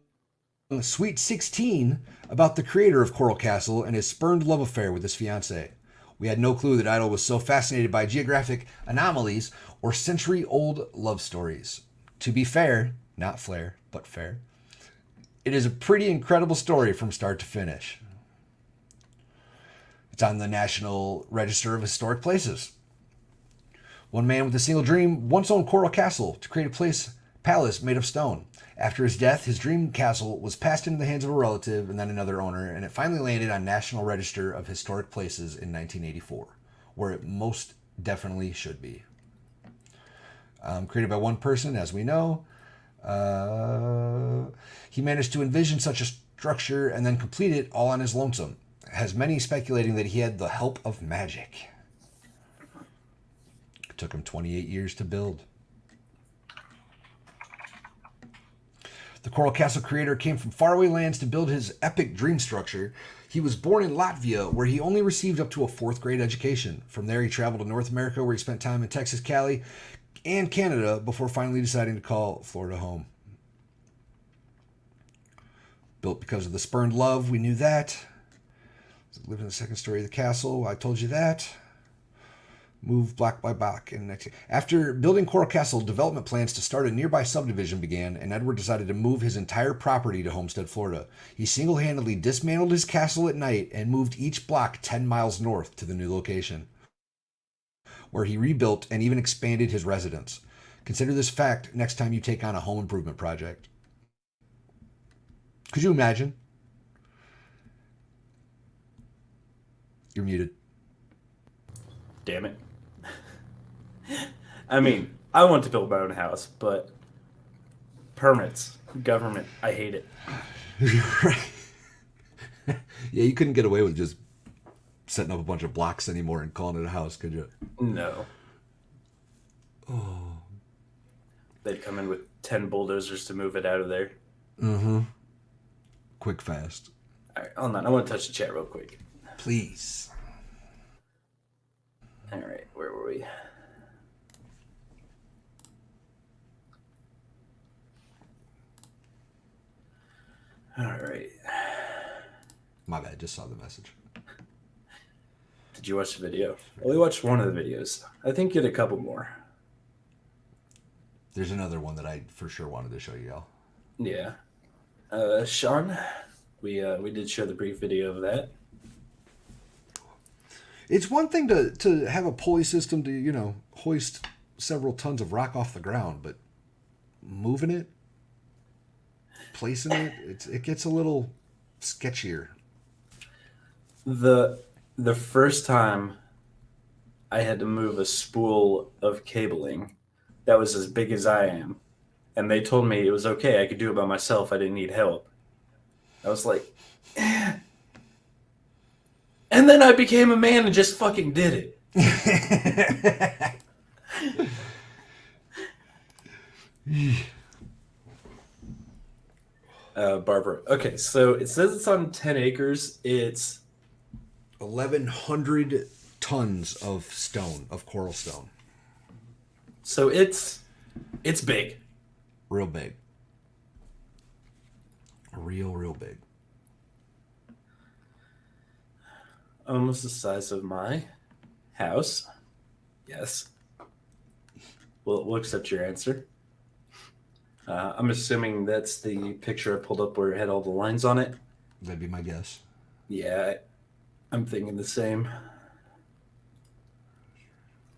Speaker 2: Sweet 16 about the creator of Coral Castle and his spurned love affair with his fiancée. We had no clue that Idol was so fascinated by geographic anomalies or century-old love stories. To be fair, not flair, but fair, it is a pretty incredible story from start to finish. It's on the National Register of Historic Places. One man with a single dream once owned Coral Castle to create a palace made of stone. After his death, his dream castle was passed into the hands of a relative and then another owner, and it finally landed on National Register of Historic Places in 1984, where it most definitely should be. Created by one person, as we know. He managed to envision such a structure and then complete it all on his lonesome. Has many speculating that he had the help of magic. It took him 28 years to build. The Coral Castle creator came from faraway lands to build his epic dream structure. He was born in Latvia, where he only received up to a 4th grade education. From there, he traveled to North America, where he spent time in Texas, Cali, and Canada before finally deciding to call Florida home. Built because of the spurned love, we knew that. Lived in the 2nd story of the castle, I told you that. Moved block by block. After building Coral Castle, development plans to start a nearby subdivision began, and Edward decided to move his entire property to Homestead, Florida. He single-handedly dismantled his castle at night and moved each block 10 miles north to the new location, where he rebuilt and even expanded his residence. Consider this fact next time you take on a home improvement project. Could you imagine? You're muted.
Speaker 1: Damn it. I mean, I want to build my own house, but permits, government, I hate it.
Speaker 2: Right. Yeah, you couldn't get away with just setting up a bunch of blocks anymore and calling it a house, could you?
Speaker 1: No.
Speaker 2: Oh.
Speaker 1: They'd come in with 10 bulldozers to move it out of there.
Speaker 2: Mm-hmm. Quick, fast.
Speaker 1: All right, hold on. I want to touch the chat real quick.
Speaker 2: Please.
Speaker 1: All right, where were we? All right.
Speaker 2: My bad, just saw the message.
Speaker 1: Did you watch the video? I only watched one of the videos. I think you had a couple more.
Speaker 2: There's another one that I for sure wanted to show you all.
Speaker 1: Yeah. Sean, we did show the brief video of that.
Speaker 2: It's one thing to have a pulley system to, hoist several tons of rock off the ground, but moving it, placing it, it gets a little sketchier.
Speaker 1: The first time I had to move a spool of cabling that was as big as I am, and they told me it was okay, I could do it by myself, I didn't need help. I was like, eh. And then I became a man and just fucking did it. Barbara. Okay, so it says it's on 10 acres. It's
Speaker 2: 1,100 tons of stone, of coral stone.
Speaker 1: so it's big.
Speaker 2: Real big. Real big.
Speaker 1: Almost the size of my house. Yes. We'll accept your answer. I'm assuming that's the picture I pulled up where it had all the lines on it.
Speaker 2: That'd be my guess.
Speaker 1: Yeah, I'm thinking the same.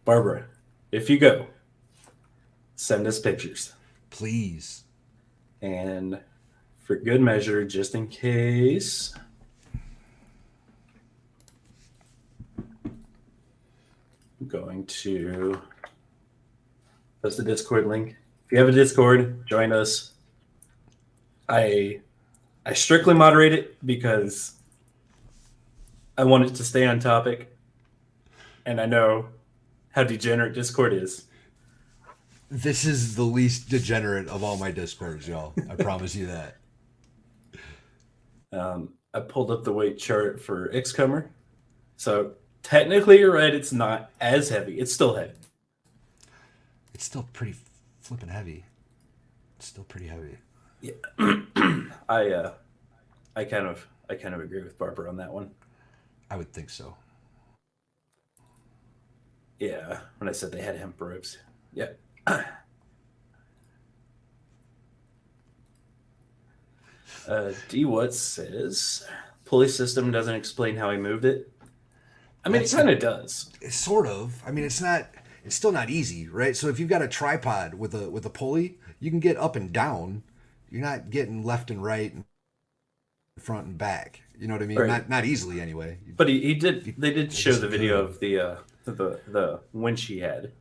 Speaker 1: Barbara, if you go, send us pictures.
Speaker 2: Please.
Speaker 1: And for good measure, just in case, I'm going to post the Discord link. If you have a Discord, join us. I strictly moderate it because I want it to stay on topic, and I know how degenerate Discord is.
Speaker 2: This is the least degenerate of all my Discords, y'all. I promise you that.
Speaker 1: I pulled up the weight chart for Xcomer. So technically you're right, it's not as heavy. It's still heavy.
Speaker 2: It's still pretty flipping heavy. It's still pretty heavy.
Speaker 1: Yeah. I kind of agree with Barbara on that one.
Speaker 2: I would think so.
Speaker 1: Yeah, when I said they had hemp ropes. Yeah. D what says pulley system doesn't explain how he moved it. I mean, it kind of does.
Speaker 2: It's sort of. I mean, it's not. It's still not easy, right? So if you've got a tripod with a pulley, you can get up and down. You're not getting left and right, and front and back. You know what I mean?
Speaker 1: Right.
Speaker 2: Not easily anyway.
Speaker 1: But he did. They did show the video of the winch he had.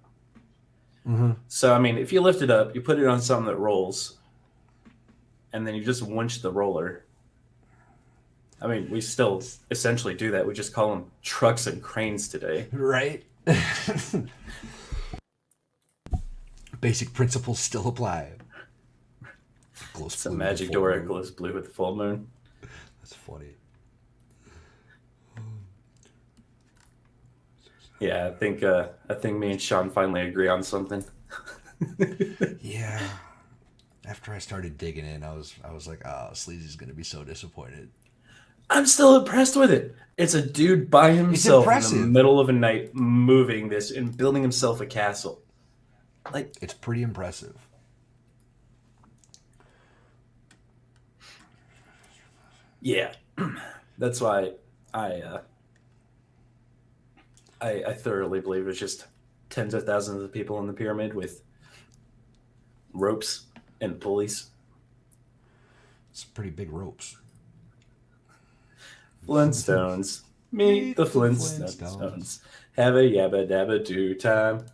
Speaker 2: Mm-hmm.
Speaker 1: So I mean, if you lift it up, you put it on something that rolls, and then you just winch the roller. I mean, we still essentially do that. We just call them trucks and cranes today.
Speaker 2: Right. Basic principles still apply.
Speaker 1: It's a magic door that glows blue with the full moon.
Speaker 2: That's funny.
Speaker 1: Yeah, I think me and Sean finally agree on something.
Speaker 2: Yeah. After I started digging in, I was like, oh, Sleazy's gonna be so disappointed.
Speaker 1: I'm still impressed with it. It's a dude by himself in the middle of a night moving this and building himself a castle. Like,
Speaker 2: it's pretty impressive.
Speaker 1: Yeah. That's why I thoroughly believe it's just tens of thousands of people in the pyramid with ropes and pulleys.
Speaker 2: It's pretty big ropes.
Speaker 1: Flintstones. Meet the Flintstones. Have a yabba dabba do time.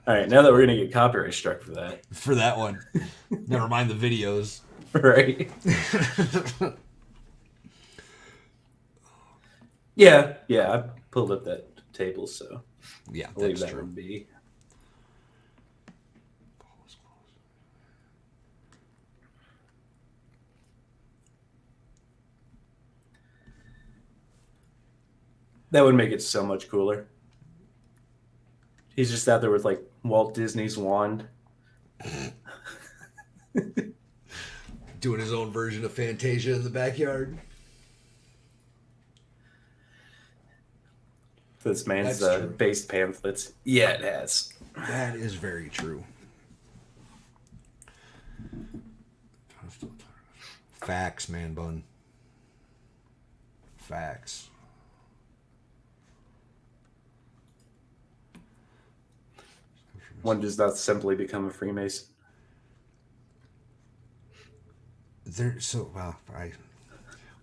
Speaker 1: All right, now that we're going to get copyright struck for that.
Speaker 2: For that one. Never mind the videos.
Speaker 1: Right. Yeah, I pulled up that table, so
Speaker 2: yeah,
Speaker 1: I'll leave that one be. That would make it so much cooler. He's just out there with like Walt Disney's wand.
Speaker 2: Doing his own version of Fantasia in the backyard.
Speaker 1: This man's based pamphlets. Yeah, it has.
Speaker 2: That is very true. Facts, man bun. Facts.
Speaker 1: One does not simply become a Freemason.
Speaker 2: We're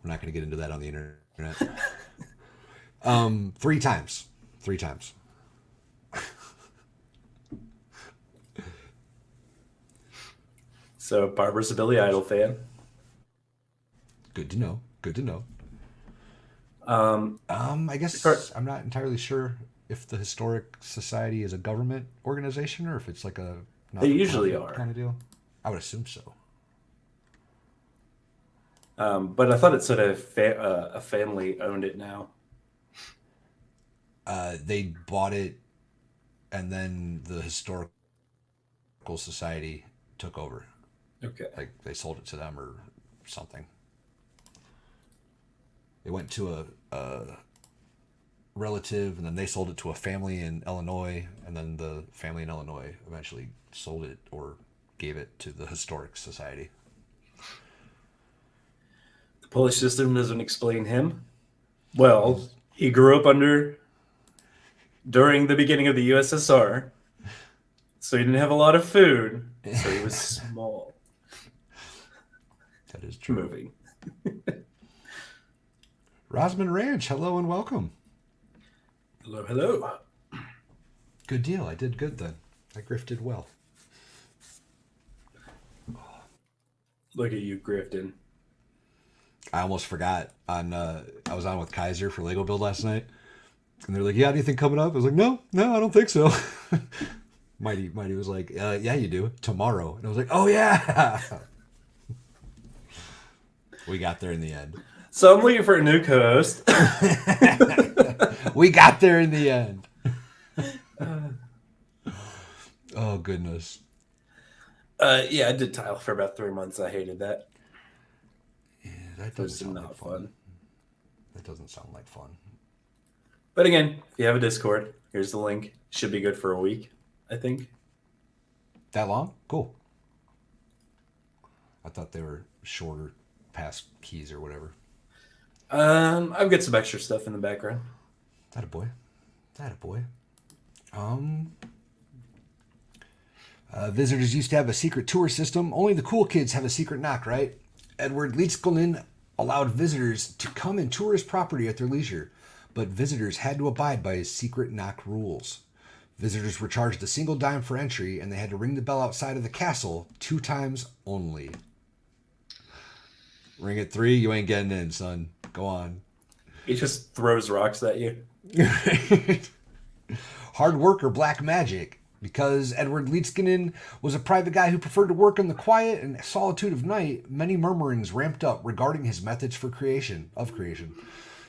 Speaker 2: not going to get into that on the internet. 3 times. 3 times.
Speaker 1: So Barbara's a Billy Idol fan.
Speaker 2: Good to know. Good to know. I guess I'm not entirely sure if the Historic Society is a government organization or if it's like a
Speaker 1: They usually are
Speaker 2: kind of deal. I would assume so.
Speaker 1: But I thought it said a family owned it now.
Speaker 2: They bought it, and then the Historical Society took over.
Speaker 1: Okay.
Speaker 2: Like they sold it to them or something. It went to a relative, and then they sold it to a family in Illinois, and then the family in Illinois eventually sold it or gave it to the Historic Society.
Speaker 1: The Polish system doesn't explain him. Well, he grew up during the beginning of the USSR, so he didn't have a lot of food, so he was small.
Speaker 2: That is true.
Speaker 1: Moving.
Speaker 2: Rosman Ranch, hello and welcome.
Speaker 1: Hello, hello.
Speaker 2: Good deal. I did good then. I grifted well.
Speaker 1: Look at you grifting.
Speaker 2: I almost forgot. I was on with Kaiser for Lego Build last night, and they're like, "Yeah, anything coming up?" I was like, "No, I don't think so." Mighty was like, "Yeah, you do tomorrow," and I was like, "Oh yeah." We got there in the end.
Speaker 1: So I'm looking for a new co-host.
Speaker 2: We got there in the end. Oh goodness.
Speaker 1: Yeah, I did tile for about 3 months. I hated that.
Speaker 2: Yeah, that doesn't sound like fun. That doesn't sound like fun.
Speaker 1: But again, if you have a Discord, here's the link. Should be good for a week, I think.
Speaker 2: That long? Cool. I thought they were shorter pass keys or whatever.
Speaker 1: I've got some extra stuff in the background.
Speaker 2: That a boy. Visitors used to have a secret tour system. Only the cool kids have a secret knock, right? Edward Leedskalnin allowed visitors to come and tour his property at their leisure, but visitors had to abide by his secret knock rules. Visitors were charged a single dime for entry, and they had to ring the bell outside of the castle 2 times only. Ring it 3, you ain't getting in, son. Go on.
Speaker 1: He just throws rocks at you.
Speaker 2: Hard work or black magic. Because Edward Leedskalnin was a private guy who preferred to work in the quiet and solitude of night, many murmurings ramped up regarding his methods of creation.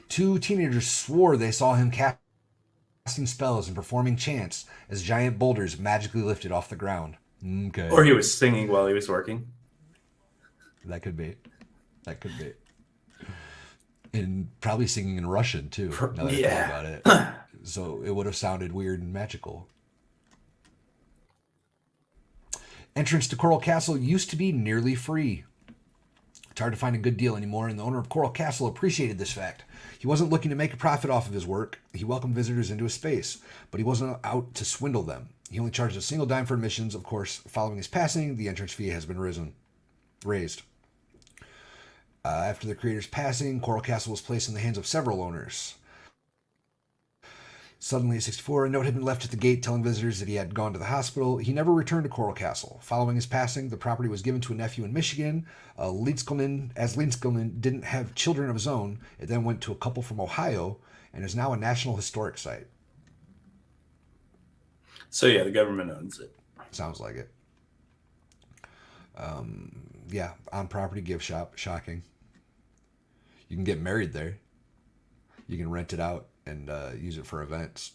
Speaker 2: 2 teenagers swore they saw him casting spells and performing chants as giant boulders magically lifted off the ground. Okay.
Speaker 1: Or he was singing while he was working.
Speaker 2: That could be. And probably singing in Russian, too, now that I think about it. So it would have sounded weird and magical. Entrance to Coral Castle used to be nearly free. It's hard to find a good deal anymore, and the owner of Coral Castle appreciated this fact. He wasn't looking to make a profit off of his work. He welcomed visitors into his space, but he wasn't out to swindle them. He only charged a single dime for admissions. Of course, following his passing, the entrance fee has been raised. After the creator's passing, Coral Castle was placed in the hands of several owners. Suddenly, at 64, a note had been left at the gate telling visitors that he had gone to the hospital. He never returned to Coral Castle. Following his passing, the property was given to a nephew in Michigan. Leedskalnin didn't have children of his own. It then went to a couple from Ohio and is now a National Historic Site.
Speaker 1: So yeah, the government owns it.
Speaker 2: Sounds like it. Yeah, on-property gift shop. Shocking. You can get married there. You can rent it out and use it for events.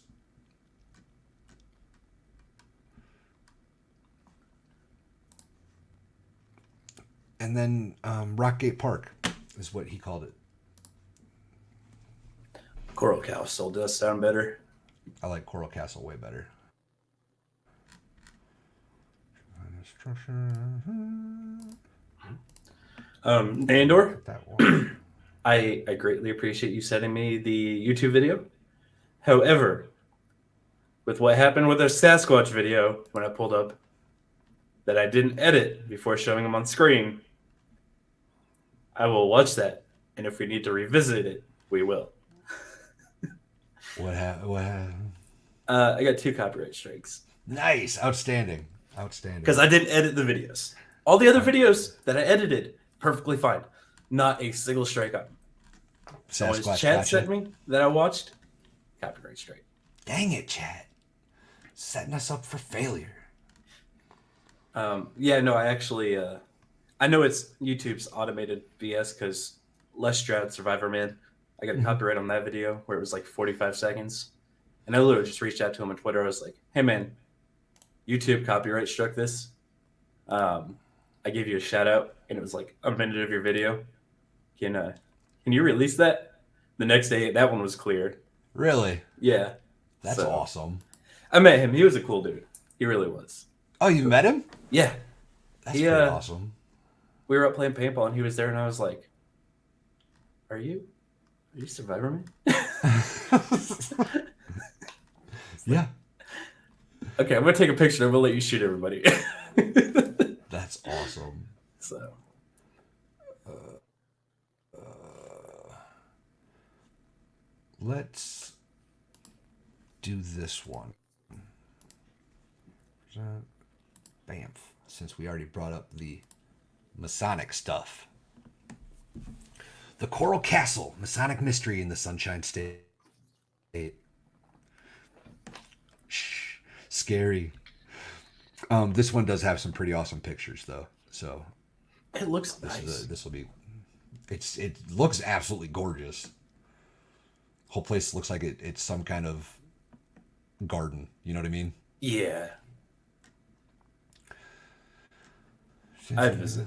Speaker 2: And then Rockgate Park is what he called it.
Speaker 1: Coral Castle does sound better.
Speaker 2: I like Coral Castle way better.
Speaker 1: Nandor, I greatly appreciate you sending me the YouTube video. However, with what happened with our Sasquatch video when I pulled up that I didn't edit before showing him on screen, I will watch that. And if we need to revisit it, we will.
Speaker 2: What happened?
Speaker 1: I got 2 copyright strikes.
Speaker 2: Nice. Outstanding.
Speaker 1: Because I didn't edit the videos. All the other videos that I edited, perfectly fine. Not a single strike on. Someone's chat sent me that I watched, copyright strike.
Speaker 2: Dang it, chat. Setting us up for failure.
Speaker 1: Yeah, no, I actually, I know it's YouTube's automated BS because Les Stroud, Survivor Man, I got a copyright on that video where it was like 45 seconds. And I literally just reached out to him on Twitter. I was like, hey, man, YouTube copyright struck this. I gave you a shout out, and it was like a minute of your video. Can you release that? The next day, that one was cleared.
Speaker 2: Really?
Speaker 1: Yeah.
Speaker 2: That's awesome.
Speaker 1: I met him. He was a cool dude. He really was.
Speaker 2: Oh, you met him?
Speaker 1: Yeah.
Speaker 2: That's pretty awesome.
Speaker 1: We were up playing paintball, and he was there, and I was like, Are you Survivor Man?
Speaker 2: Yeah.
Speaker 1: Okay, I'm gonna take a picture and we'll let you shoot everybody.
Speaker 2: That's awesome.
Speaker 1: So
Speaker 2: let's do this one. Bamf. Since we already brought up the Masonic stuff. The Coral Castle, Masonic Mystery in the Sunshine State. Shh, scary. This one does have some pretty awesome pictures, though. So
Speaker 1: it looks nice.
Speaker 2: This will be. It looks absolutely gorgeous. Whole place looks like it's some kind of garden. You know what I mean?
Speaker 1: Yeah. I'd visit.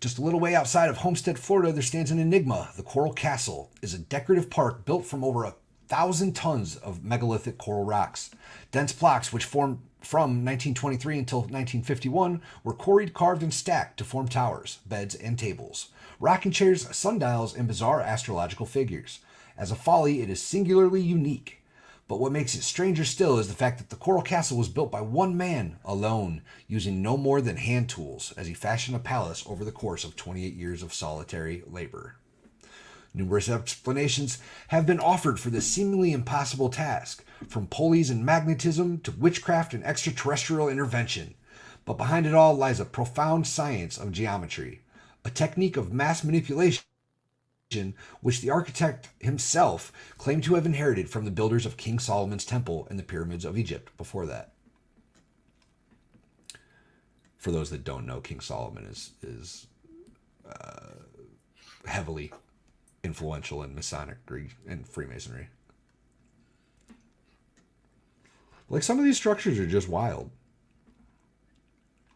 Speaker 2: Just a little way outside of Homestead, Florida, there stands an enigma. The Coral Castle is a decorative park built from over 1,000 tons of megalithic coral rocks. Dense blocks, which formed from 1923 until 1951, were quarried, carved, and stacked to form towers, beds, and tables, rocking chairs, sundials, and bizarre astrological figures. As a folly, it is singularly unique. But what makes it stranger still is the fact that the Coral Castle was built by one man alone, using no more than hand tools as he fashioned a palace over the course of 28 years of solitary labor. Numerous explanations have been offered for this seemingly impossible task, from pulleys and magnetism to witchcraft and extraterrestrial intervention. But behind it all lies a profound science of geometry, a technique of mass manipulation which the architect himself claimed to have inherited from the builders of King Solomon's temple and the pyramids of Egypt before that. For those that don't know, King Solomon is heavily influential in Masonry and Freemasonry. Like, some of these structures are just wild.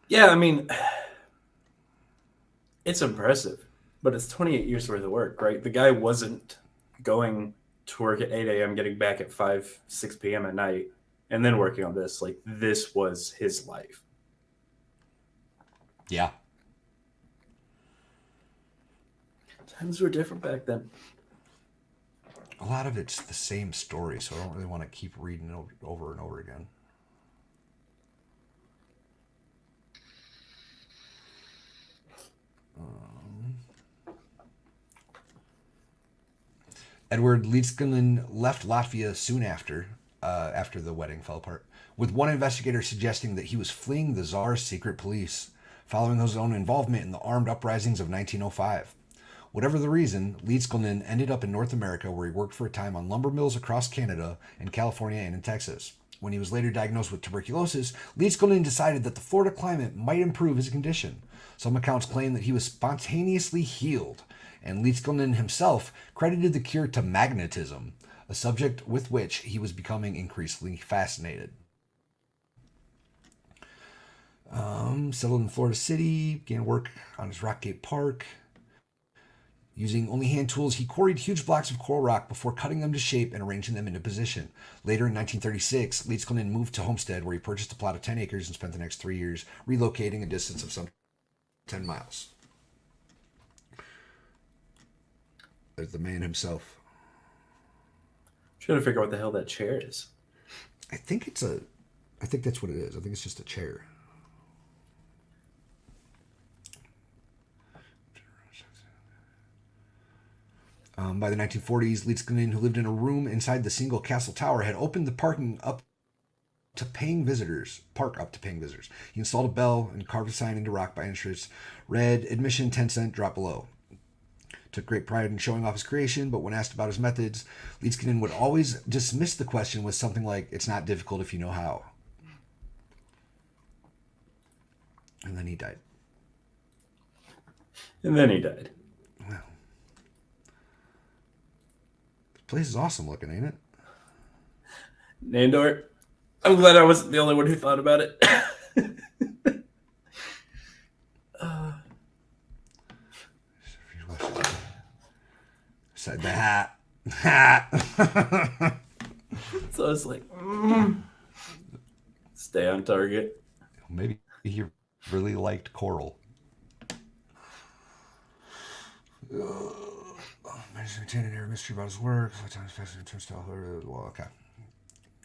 Speaker 1: Yeah, I mean, it's impressive. But it's 28 years worth of work, right? The guy wasn't going to work at 8 a.m., getting back at 5, 6 p.m. at night, and then working on this. Like, this was his life.
Speaker 2: Yeah.
Speaker 1: Times were different back then.
Speaker 2: A lot of it's the same story, so I don't really want to keep reading it over and over again. Edward Leedskinen left Latvia soon after the wedding fell apart, with one investigator suggesting that he was fleeing the Tsar's secret police, following his own involvement in the armed uprisings of 1905. Whatever the reason, Leedskinen ended up in North America, where he worked for a time on lumber mills across Canada and California and in Texas. When he was later diagnosed with tuberculosis, Leedskinen decided that the Florida climate might improve his condition. Some accounts claim that he was spontaneously healed, and Leedskinen himself credited the cure to magnetism, a subject with which he was becoming increasingly fascinated. Settled in Florida City, began work on his Rockgate Park. Using only hand tools, he quarried huge blocks of coral rock before cutting them to shape and arranging them into position. Later in 1936, Leedskinen moved to Homestead, where he purchased a plot of 10 acres and spent the next 3 years relocating a distance of some 10 miles. There's the man himself.
Speaker 1: Trying to figure out what the hell that chair is.
Speaker 2: I think that's what it is. I think it's just a chair. By the 1940s, Leedskalnin, who lived in a room inside the single castle tower, had opened the park up to paying visitors. He installed a bell and carved a sign into rock by entrance, read "Admission 10 cent, drop below." Took great pride in showing off his creation, but when asked about his methods, Leedskalnin would always dismiss the question with something like, "It's not difficult if you know how." And then he died.
Speaker 1: Well,
Speaker 2: this place is awesome looking, ain't it?
Speaker 1: Nandor, I'm glad I wasn't the only one who thought about it.
Speaker 2: Said the hat.
Speaker 1: So I was like, stay on target.
Speaker 2: Maybe he really liked coral. Maintaining a mystery about his work. Okay.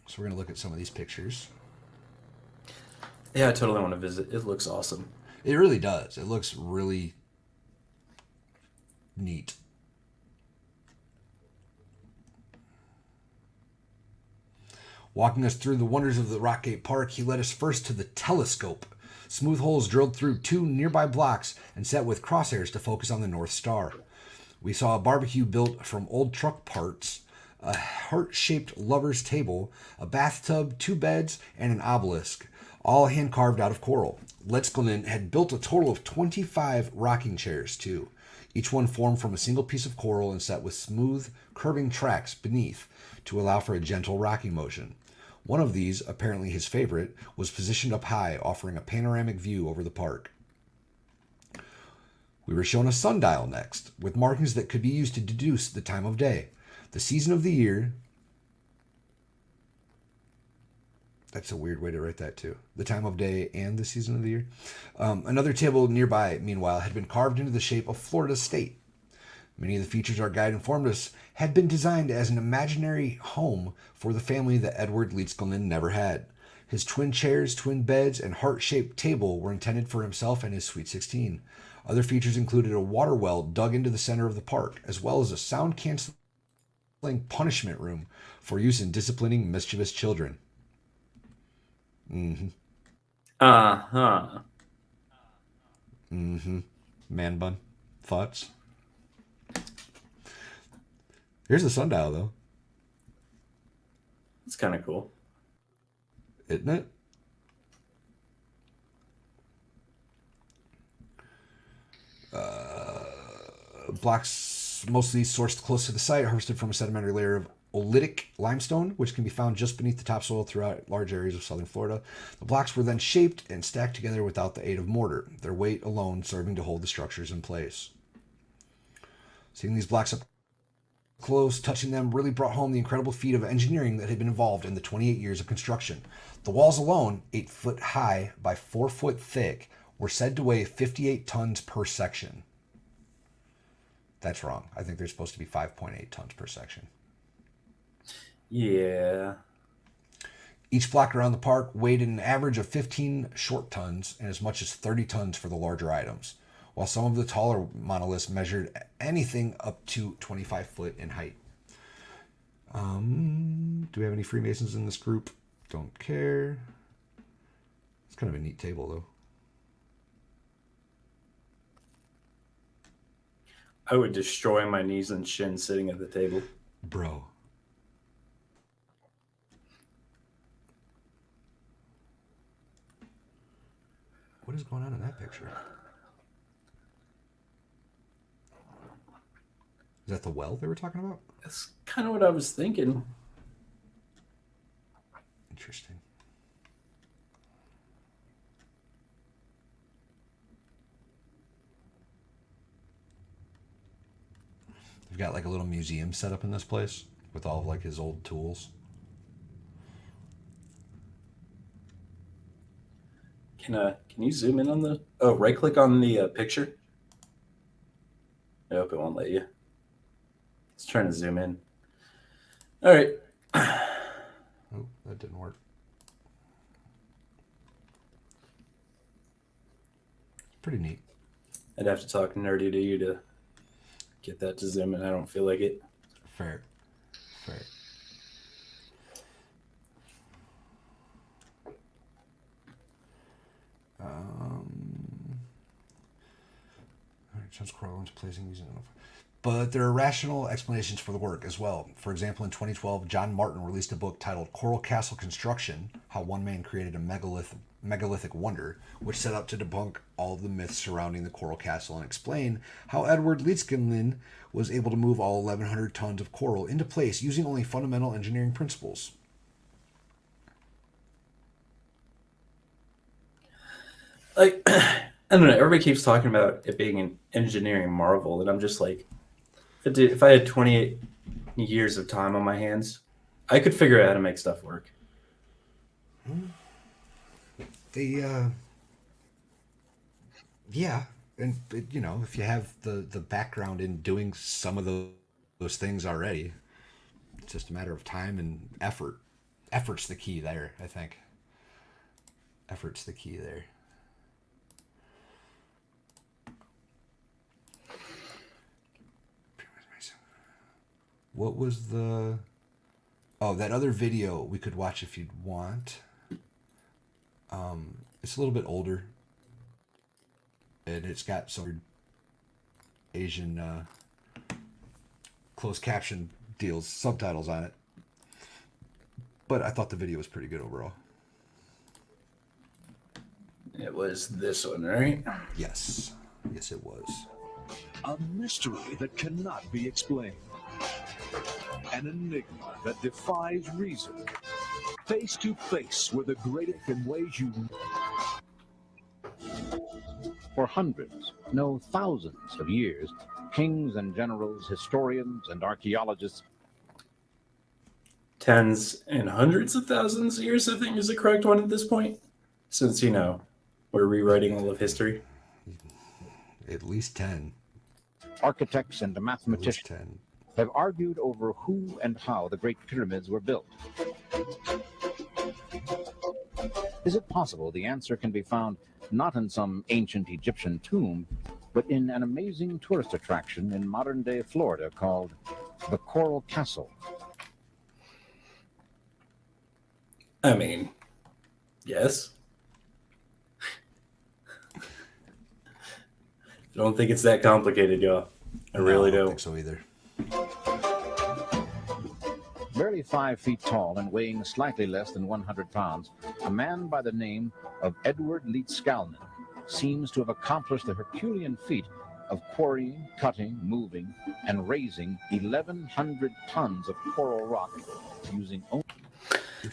Speaker 2: So we're going to look at some of these pictures.
Speaker 1: Yeah, I totally want to visit. It looks awesome.
Speaker 2: It really does. It looks really neat. Walking us through the wonders of the Rockgate Park, he led us first to the telescope. Smooth holes drilled through 2 nearby blocks and set with crosshairs to focus on the North Star. We saw a barbecue built from old truck parts, a heart-shaped lover's table, a bathtub, 2 beds, and an obelisk, all hand-carved out of coral. Leedskalnin had built a total of 25 rocking chairs, too, each one formed from a single piece of coral and set with smooth, curving tracks beneath to allow for a gentle rocking motion. One of these, apparently his favorite, was positioned up high, offering a panoramic view over the park. We were shown a sundial next, with markings that could be used to deduce the time of day, the season of the year. That's a weird way to write that, too. The time of day and the season of the year. Another table nearby, meanwhile, had been carved into the shape of Florida State. Many of the features our guide informed us had been designed as an imaginary home for the family that Edward Leedskalnin never had. His twin chairs, twin beds, and heart-shaped table were intended for himself and his Sweet 16. Other features included a water well dug into the center of the park, as well as a sound-canceling punishment room for use in disciplining mischievous children. Mm-hmm.
Speaker 1: Uh-huh.
Speaker 2: Mm-hmm. Man bun. Thoughts? Here's the sundial, though.
Speaker 1: It's kind of cool.
Speaker 2: Isn't it? Blocks mostly sourced close to the site, harvested from a sedimentary layer of oolitic limestone, which can be found just beneath the topsoil throughout large areas of southern Florida. The blocks were then shaped and stacked together without the aid of mortar, their weight alone serving to hold the structures in place. Seeing these blocks up close, touching them really brought home the incredible feat of engineering that had been involved in the 28 years of construction. The walls alone, 8 foot high by 4 foot thick, were said to weigh 58 tons per section. That's wrong. I think they're supposed to be 5.8 tons per section.
Speaker 1: Yeah.
Speaker 2: Each block around the park weighed an average of 15 short tons and as much as 30 tons for the larger items, while some of the taller monoliths measured anything up to 25 foot in height. Do we have any Freemasons in this group? Don't care. It's kind of a neat table, though.
Speaker 1: I would destroy my knees and shins sitting at the table.
Speaker 2: Bro. What is going on in that picture? Is that the well they were talking about?
Speaker 1: That's kind of what I was thinking.
Speaker 2: Interesting. They've got like a little museum set up in this place with all of like his old tools.
Speaker 1: Can you zoom in on the... Oh, right click on the picture. I hope it won't let you. It's trying to zoom in. All right.
Speaker 2: Oh, that didn't work. Pretty neat.
Speaker 1: I'd have to talk nerdy to you to get that to zoom in. I don't feel like it.
Speaker 2: Fair. Since Coral's placing using it. But there are rational explanations for the work as well. For example, in 2012, John Martin released a book titled Coral Castle Construction, How One Man Created a Megalithic Wonder, which set out to debunk all of the myths surrounding the Coral Castle and explain how Edward Leedskalnin was able to move all 1,100 tons of coral into place using only fundamental engineering principles.
Speaker 1: Like, I don't know. Everybody keeps talking about it being an engineering marvel, and I'm just like, if I had 28 years of time on my hands, I could figure out how to make stuff work.
Speaker 2: Yeah, and you know, if you have the background in doing some of those things already, it's just a matter of time and effort. Effort's the key there, I think. Effort's the key there. What was the... Oh, that other video we could watch if you'd want. It's a little bit older. And it's got some Asian closed caption deals, subtitles on it. But I thought the video was pretty good overall.
Speaker 1: It was this one, right?
Speaker 2: Yes. Yes, it was.
Speaker 4: A mystery that cannot be explained. An enigma that defies reason. Face to face with the greatest in ways you...
Speaker 5: For hundreds, no thousands of years, kings and generals, historians and archaeologists...
Speaker 1: Tens and hundreds of thousands of years, I think, is the correct one at this point. Since, you know, we're rewriting all of history.
Speaker 2: At least 10.
Speaker 5: Architects and mathematicians
Speaker 2: 10.
Speaker 5: have argued over who and how the Great Pyramids were built. Is it possible the answer can be found not in some ancient Egyptian tomb, but in an amazing tourist attraction in modern-day Florida called the Coral Castle?
Speaker 1: I mean, yes. I don't think it's that complicated, y'all. I really don't.
Speaker 2: think so either.
Speaker 5: Barely 5 feet tall and weighing slightly less than 100 pounds, a man by the name of Edward Leedskalnin seems to have accomplished the Herculean feat of quarrying, cutting, moving, and raising 1,100 tons of coral rock using only...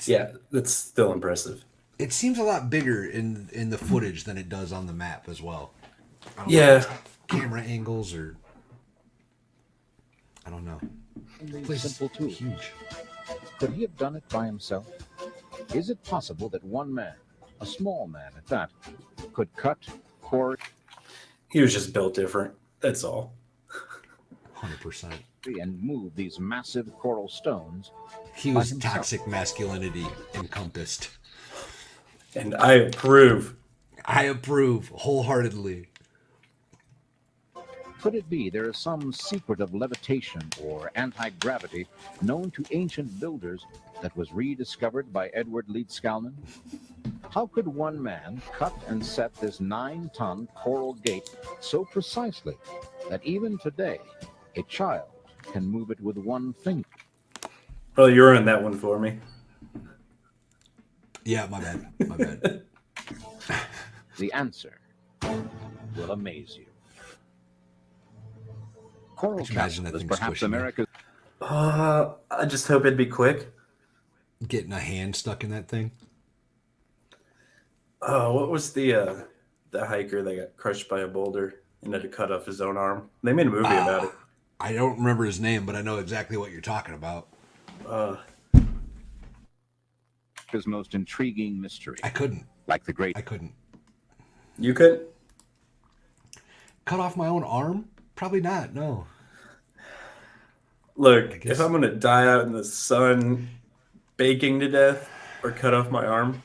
Speaker 1: Yeah, that's still impressive.
Speaker 2: It seems a lot bigger in the footage than it does on the map as well. I don't know
Speaker 1: Yeah.
Speaker 2: if it's camera angles or... I don't know. Place is
Speaker 5: simple tools.
Speaker 2: huge.
Speaker 5: Could he have done it by himself? Is it possible that one man, a small man at that, could cut, quarry,
Speaker 1: He was just built different. That's all.
Speaker 2: 100%.
Speaker 5: and move these massive coral stones?
Speaker 2: He
Speaker 5: By
Speaker 2: was
Speaker 5: himself.
Speaker 2: toxic masculinity encompassed.
Speaker 1: And I approve.
Speaker 2: I approve wholeheartedly.
Speaker 5: Could it be there is some secret of levitation or anti-gravity known to ancient builders that was rediscovered by Edward Leedskalnin? How could one man cut and set this 9-ton coral gate so precisely that even today a child can move it with one finger?
Speaker 1: Well, you ruined that one for me.
Speaker 2: Yeah, my bad. My bad.
Speaker 5: The answer will amaze you. Coral
Speaker 2: Imagine
Speaker 5: Castle
Speaker 2: that
Speaker 5: is
Speaker 2: thing
Speaker 5: perhaps
Speaker 2: squishing you.
Speaker 5: America's
Speaker 1: I just hope it'd be quick.
Speaker 2: Getting a hand stuck in that thing.
Speaker 1: Oh, what was the hiker that got crushed by a boulder and had to cut off his own arm? They made a movie about it.
Speaker 2: I don't remember his name, but I know exactly what you're talking about.
Speaker 5: most intriguing mystery.
Speaker 2: I couldn't.
Speaker 5: Like the great
Speaker 2: I couldn't.
Speaker 1: You could?
Speaker 2: Cut off my own arm? Probably not, no.
Speaker 1: Look,
Speaker 2: guess-
Speaker 1: if I'm going to die out in the sun baking to death or cut off my arm.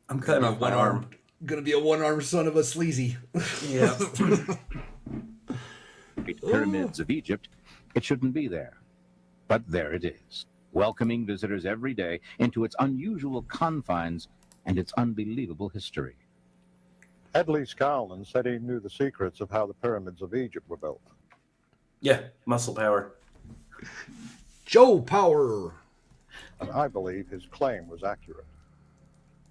Speaker 1: I'm cutting off my arm.
Speaker 2: Gonna be a one-armed son of a sleazy.
Speaker 1: Yeah.
Speaker 5: Pyramids of Egypt, it shouldn't be there. But there it is, welcoming visitors every day into its unusual confines and its unbelievable history.
Speaker 6: Ed Lee Skowron said he knew the secrets of how the pyramids of Egypt were built.
Speaker 1: Yeah, muscle power.
Speaker 2: Joe Power.
Speaker 6: And I believe his claim was accurate.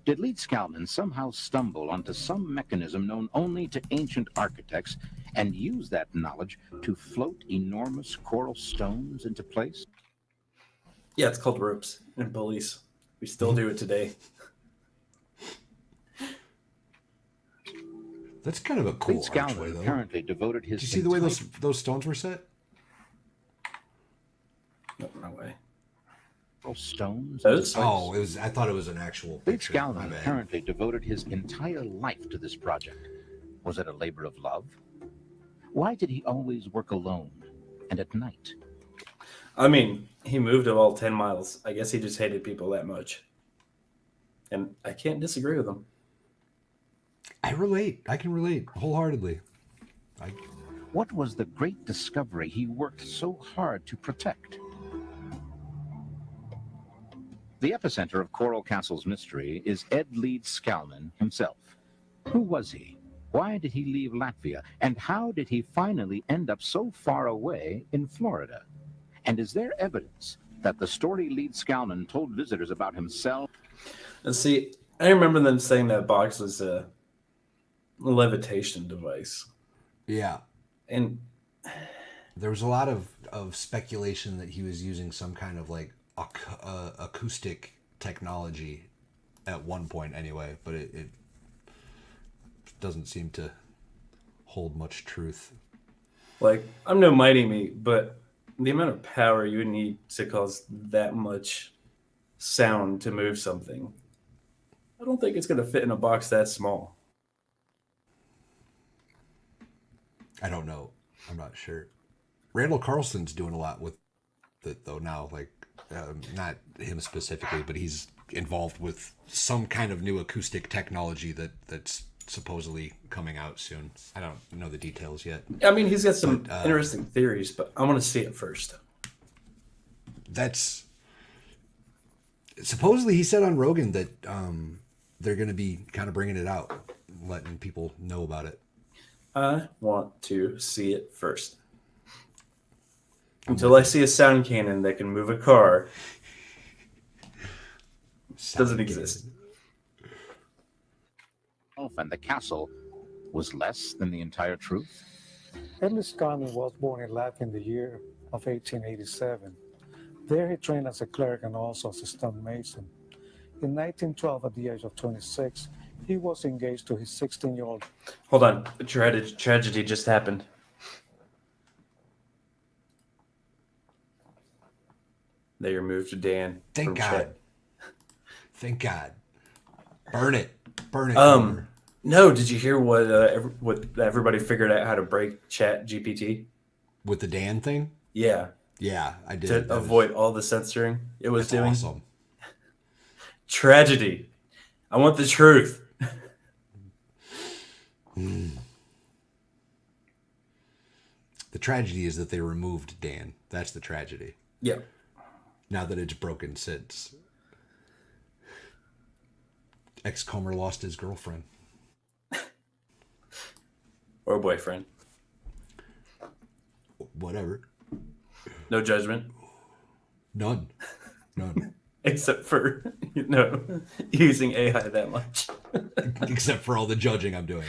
Speaker 5: Did Lead Skowron somehow stumble onto some mechanism known only to ancient architects and use that knowledge to float enormous coral stones into place?
Speaker 1: Yeah, it's called ropes and pulleys. We still do it today.
Speaker 2: That's kind of a cool
Speaker 5: Lead
Speaker 2: archway,
Speaker 5: Skowron
Speaker 2: though.
Speaker 5: apparently devoted his
Speaker 2: Did you see the way those stones were set?
Speaker 1: No way.
Speaker 5: stones.
Speaker 1: Those?
Speaker 2: Oh, it was. I thought it was an actual
Speaker 5: Lead
Speaker 2: picture. My
Speaker 5: Skowron
Speaker 2: bad.
Speaker 5: apparently devoted his entire life to this project. Was it a labor of love? Why did he always work alone and at night?
Speaker 1: I mean, he moved of all 10 miles. I guess he just hated people that much. And I can't disagree with him.
Speaker 2: I relate. I can relate wholeheartedly.
Speaker 5: What was the great discovery he worked so hard to protect? The epicenter of Coral Castle's mystery is Ed Lead Skowron himself. Who was he? Why did he leave Latvia? And how did he finally end up so far away in Florida? And is there evidence that the story Lead Skowron told visitors about himself?
Speaker 1: And see, I remember them saying that box was a levitation device.
Speaker 2: Yeah.
Speaker 1: And
Speaker 2: there was a lot of speculation that he was using some kind of like acoustic technology at one point anyway, but it doesn't seem to hold much truth.
Speaker 1: like, I'm no mighty me, but the amount of power you would need to cause that much sound to move something, I don't think it's going to fit in a box that small.
Speaker 2: I don't know. I'm not sure. Randall Carlson's doing a lot with it though now, like not him specifically, but he's involved with some kind of new acoustic technology that's supposedly coming out soon. I don't know the details yet.
Speaker 1: I mean, he's got some interesting theories, but I want to see it first.
Speaker 2: That's supposedly he said on Rogan that they're going to be kind of bringing it out, letting people know about it.
Speaker 1: I want to see it first. Until I see a sound cannon that can move a car, doesn't exist.
Speaker 5: And the castle was less than the entire truth?
Speaker 7: Ed Lee Skowron was born in Latvia in the year of 1887. There he trained as a clerk and also as a stonemason. In 1912, at the age of 26, he was engaged to his 16-year-old.
Speaker 1: Hold on. A tragedy just happened. They removed Dan.
Speaker 2: Thank
Speaker 1: from
Speaker 2: God.
Speaker 1: chat.
Speaker 2: Thank God. Burn it. Burn it.
Speaker 1: No, did you hear what everybody figured out how to break Chat GPT?
Speaker 2: With the Dan thing?
Speaker 1: Yeah.
Speaker 2: Yeah, I did.
Speaker 1: To avoid all the censoring it was doing.
Speaker 2: Awesome.
Speaker 1: Tragedy. I want the truth.
Speaker 2: The tragedy is that they removed Dan. That's the tragedy.
Speaker 1: Yeah.
Speaker 2: Now that it's broken since. Ex-Comer lost his girlfriend.
Speaker 1: Or boyfriend.
Speaker 2: Whatever.
Speaker 1: No judgment.
Speaker 2: None.
Speaker 1: Except for, using AI that much.
Speaker 2: Except for all the judging I'm doing.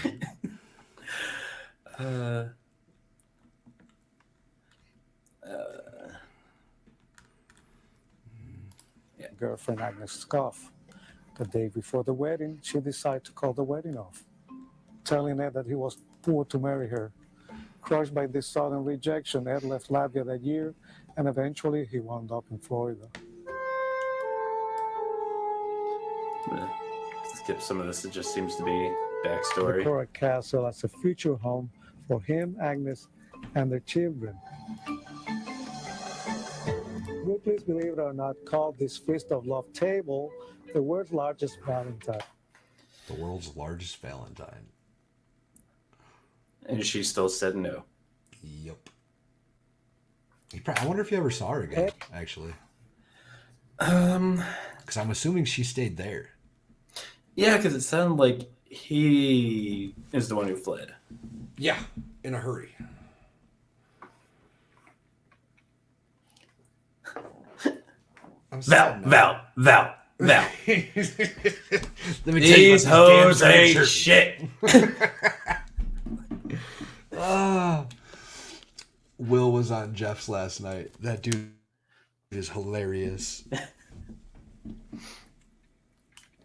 Speaker 7: Girlfriend Agnes Scoff. The day before the wedding, she decided to call the wedding off, telling Ed that he was poor to marry her. Crushed by this sudden rejection, Ed left Latvia that year, and eventually he wound up in Florida.
Speaker 1: Skip some of this. It just seems to be
Speaker 7: The
Speaker 1: backstory.
Speaker 7: Coral Castle as a future home for him, Agnes, and their children. Ripley's, believe it or not, called this Feast of Love table the world's largest Valentine.
Speaker 2: The world's largest Valentine.
Speaker 1: And she still said no.
Speaker 2: Yep. I wonder if you ever saw her again, actually. Because I'm assuming she stayed there.
Speaker 1: Yeah, because it sounded like he is the one who fled.
Speaker 2: Yeah, in a hurry.
Speaker 1: Val. Let me
Speaker 2: tell you
Speaker 1: These
Speaker 2: about
Speaker 1: hoes
Speaker 2: damn
Speaker 1: ain't
Speaker 2: shirt.
Speaker 1: shit.
Speaker 2: Will was on Jeff's last night. That dude is hilarious.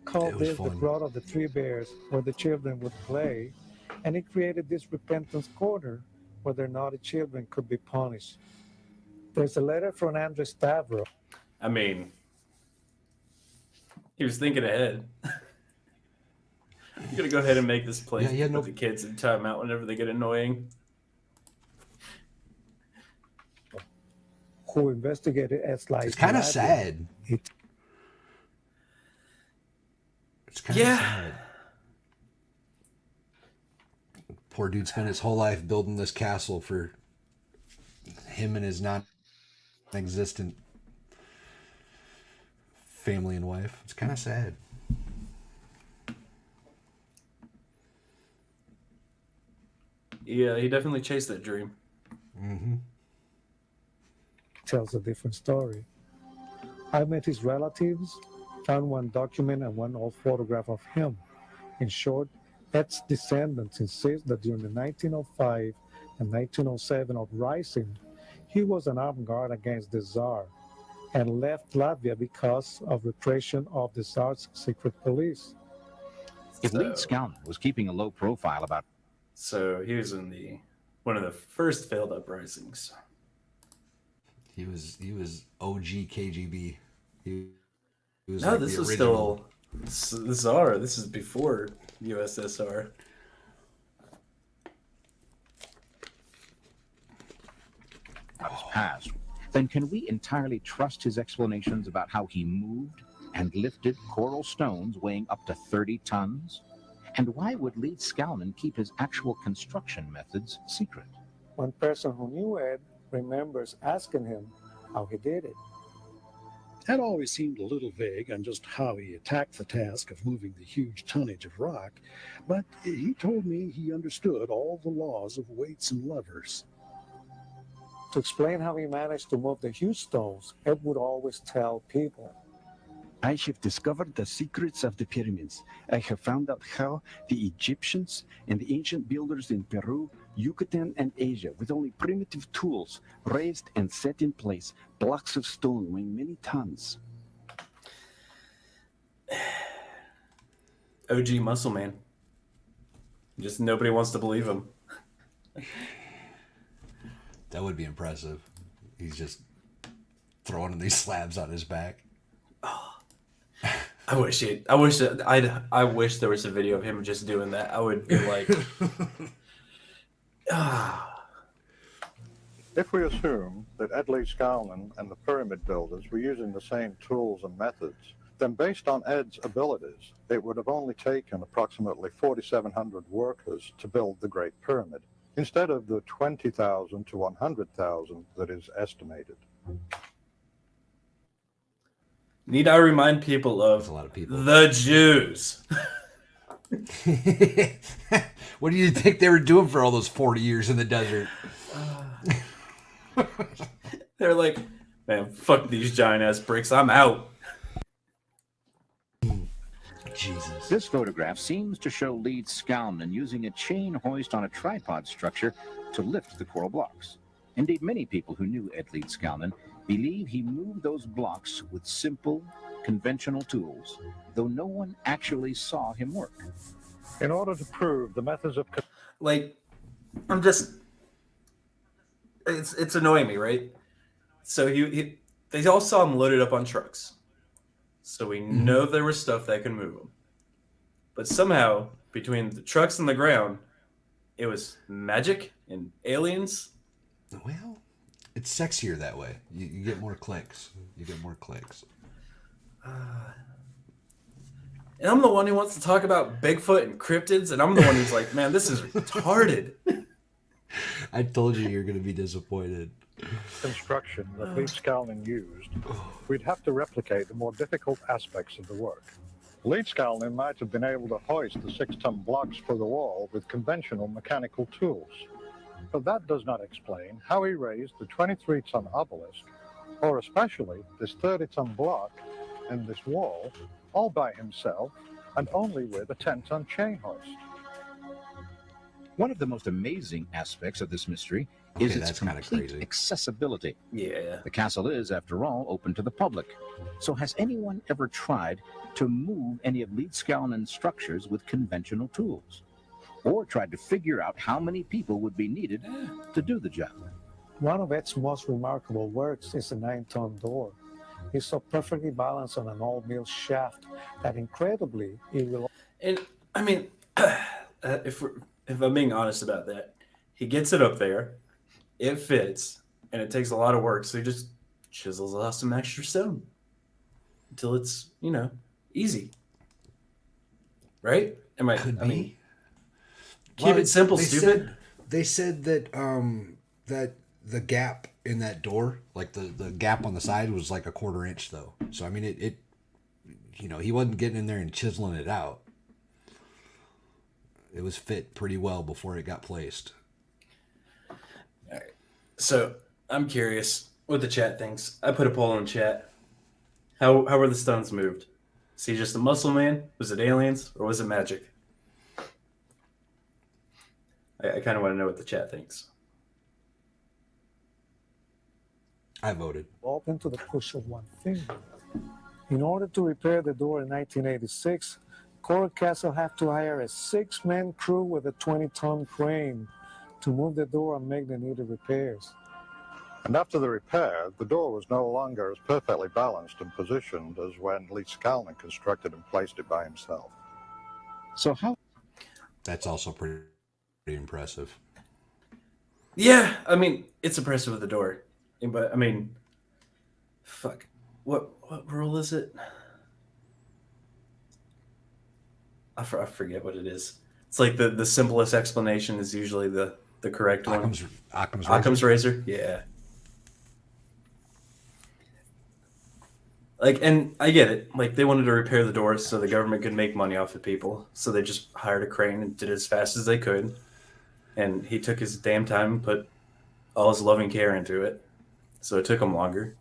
Speaker 7: Called
Speaker 2: It was
Speaker 7: this the
Speaker 2: fun.
Speaker 7: Grotto of the Three Bears, where the children would play, and he created this repentance corner where their naughty children could be punished. There's a letter from Andrew Stavro.
Speaker 1: I mean, he was thinking ahead. I'm gonna go ahead and make this place put the kids in timeout whenever they get annoying.
Speaker 7: Who investigated as like
Speaker 2: It's kind of sad. It's kind of sad. Poor dude spent his whole life building this castle for him and his non-existent family and wife. It's kind of sad.
Speaker 1: Yeah, he definitely chased that dream.
Speaker 2: Mm-hmm.
Speaker 7: Tells a different story. I met his relatives, found one document and one old photograph of him. In short, Ed's descendants insist that during the 1905 and 1907 uprising, he was an armed guard against the Tsar and left Latvia because of repression of the Tsar's secret police.
Speaker 5: If Lead Scoundrel was keeping a low profile about...
Speaker 1: So he was in one of the first failed uprisings.
Speaker 2: He was OG KGB. He was
Speaker 1: no,
Speaker 2: like
Speaker 1: this
Speaker 2: the
Speaker 1: was
Speaker 2: original.
Speaker 1: still the Tsar. This is before USSR.
Speaker 5: his past, then can we entirely trust his explanations about how he moved and lifted coral stones weighing up to 30 tons? And why would Lead Scalman keep his actual construction methods secret?
Speaker 7: One person who knew Ed remembers asking him how he did it.
Speaker 8: Ed always seemed a little vague on just how he attacked the task of moving the huge tonnage of rock, but he told me he understood all the laws of weights and levers.
Speaker 7: To explain how he managed to move the huge stones, Ed would always tell people,
Speaker 9: I have discovered the secrets of the pyramids. I have found out how the Egyptians and the ancient builders in Peru, Yucatan, and Asia, with only primitive tools, raised and set in place blocks of stone weighing many tons.
Speaker 1: OG muscle man. Just nobody wants to believe him.
Speaker 2: That would be impressive. He's just throwing these slabs on his back.
Speaker 1: I wish there was a video of him just doing that. I would be like,
Speaker 6: If we assume that Ed Scalman and the pyramid builders were using the same tools and methods, then based on Ed's abilities, it would have only taken approximately 4,700 workers to build the Great Pyramid, instead of the 20,000 to 100,000 that is estimated.
Speaker 1: Need I remind people of
Speaker 2: a lot of people.
Speaker 1: The Jews?
Speaker 2: What do you think they were doing for all those 40 years in the desert?
Speaker 1: They're like, man, fuck these giant ass bricks. I'm out.
Speaker 2: Jesus.
Speaker 5: This photograph seems to show Lead Scalman using a chain hoist on a tripod structure to lift the coral blocks. Indeed, many people who knew Ed Lead Scalman believe he moved those blocks with simple, conventional tools, though no one actually saw him work.
Speaker 6: In order to prove the methods of...
Speaker 1: Like, I'm just... It's annoying me, right? So they all saw him loaded up on trucks. So we know there was stuff that could move them. But somehow, between the trucks and the ground, it was magic and aliens.
Speaker 2: Well, It's sexier that way. You get more clicks. You get more clicks.
Speaker 1: And I'm the one who wants to talk about Bigfoot and cryptids, and I'm the one who's like, man, this is retarded.
Speaker 2: I told you you're going to be disappointed.
Speaker 6: Construction that Lee Scalnan used, we'd have to replicate the more difficult aspects of the work. Lee Scalnan might have been able to hoist the 6-ton blocks for the wall with conventional mechanical tools. But that does not explain how he raised the 23-ton obelisk, or especially this 30-ton block and this wall, all by himself and only with a 10-ton chain hoist.
Speaker 5: One of the most amazing aspects of this mystery is its complete accessibility.
Speaker 1: Yeah.
Speaker 5: The castle is, after all, open to the public. So has anyone ever tried to move any of Lee Scalnan's structures with conventional tools? Or tried to figure out how many people would be needed to do the job?
Speaker 7: One of its most remarkable works is the 9-ton door. It's so perfectly balanced on an all-mill shaft that incredibly it will...
Speaker 1: And, I mean, if I'm being honest about that, he gets it up there, it fits, and it takes a lot of work, so he just chisels off some extra stone until it's, easy. Right?
Speaker 2: Could be.
Speaker 1: Keep it simple, stupid.
Speaker 2: They said that that the gap in that door, like the gap on the side, was like a 1/4 inch though. So I mean it he wasn't getting in there and chiseling it out. It was fit pretty well before it got placed.
Speaker 1: All right. So I'm curious what the chat thinks. I put a poll in the chat. How were the stones moved? Is he just a muscle man? Was it aliens or was it magic? I kind of want to know what the chat thinks.
Speaker 2: I voted.
Speaker 7: Open to the push of one finger. In order to repair the door in 1986, Coral Castle had to hire a 6-man crew with a 20-ton crane to move the door and make the needed repairs.
Speaker 6: And after the repair, the door was no longer as perfectly balanced and positioned as when Lee Scalnan constructed and placed it by himself.
Speaker 5: So how?
Speaker 2: That's also pretty impressive.
Speaker 1: Yeah, I mean, it's impressive with the door. But, I mean, fuck. What rule is it? I forget what it is. It's like the simplest explanation is usually the correct one. Occam's razor? Yeah. Like, and I get it. Like, they wanted to repair the doors so the government could make money off of people. So they just hired a crane and did it as fast as they could. And he took his damn time and put all his loving care into it. So it took him longer.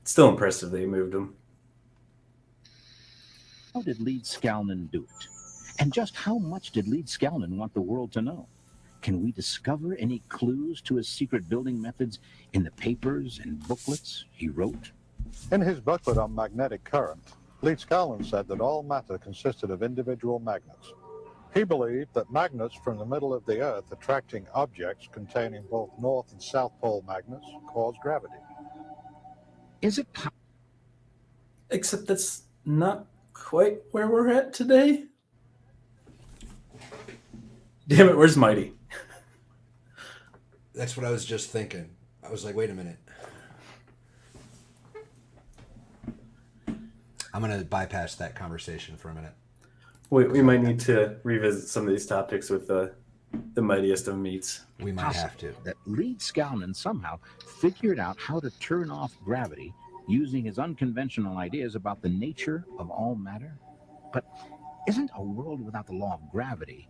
Speaker 1: It's still impressive they moved him.
Speaker 5: How did Lee Scalnan do it? And just how much did Lee Scalnan want the world to know? Can we discover any clues to his secret building methods in the papers and booklets he wrote?
Speaker 6: In his booklet on magnetic current, Lee Scalnan said that all matter consisted of individual magnets. He believed that magnets from the middle of the Earth attracting objects containing both North and South Pole magnets cause gravity.
Speaker 5: Is it?
Speaker 1: Except that's not quite where we're at today. Damn it, where's Mighty?
Speaker 2: That's what I was just thinking. I was like, wait a minute. I'm going to bypass that conversation for a minute.
Speaker 1: We might need to revisit some of these topics with the mightiest of meats.
Speaker 2: We might have to.
Speaker 5: That Lee Scalnan somehow figured out how to turn off gravity using his unconventional ideas about the nature of all matter. But isn't a world without the law of gravity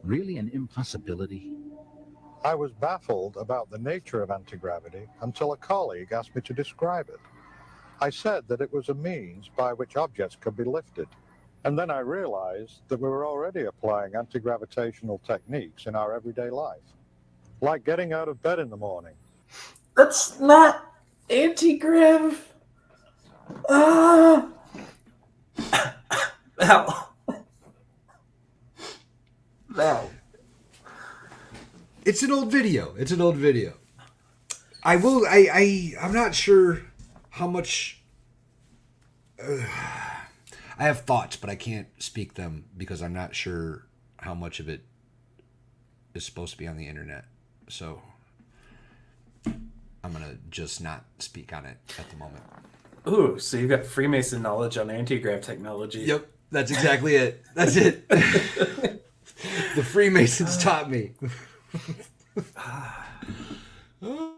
Speaker 5: really an impossibility?
Speaker 6: I was baffled about the nature of anti-gravity until a colleague asked me to describe it. I said that it was a means by which objects could be lifted. And then I realized that we were already applying anti-gravitational techniques in our everyday life, like getting out of bed in the morning.
Speaker 1: That's not anti-grav. Ow. Ow.
Speaker 2: It's an old video. I'm not sure how much... I have thoughts, but I can't speak them because I'm not sure how much of it is supposed to be on the internet. So I'm gonna just not speak on it at the moment.
Speaker 1: Ooh, so you've got Freemason knowledge on anti-grav technology.
Speaker 2: Yep, that's exactly it. That's it. The Freemasons taught me.
Speaker 1: All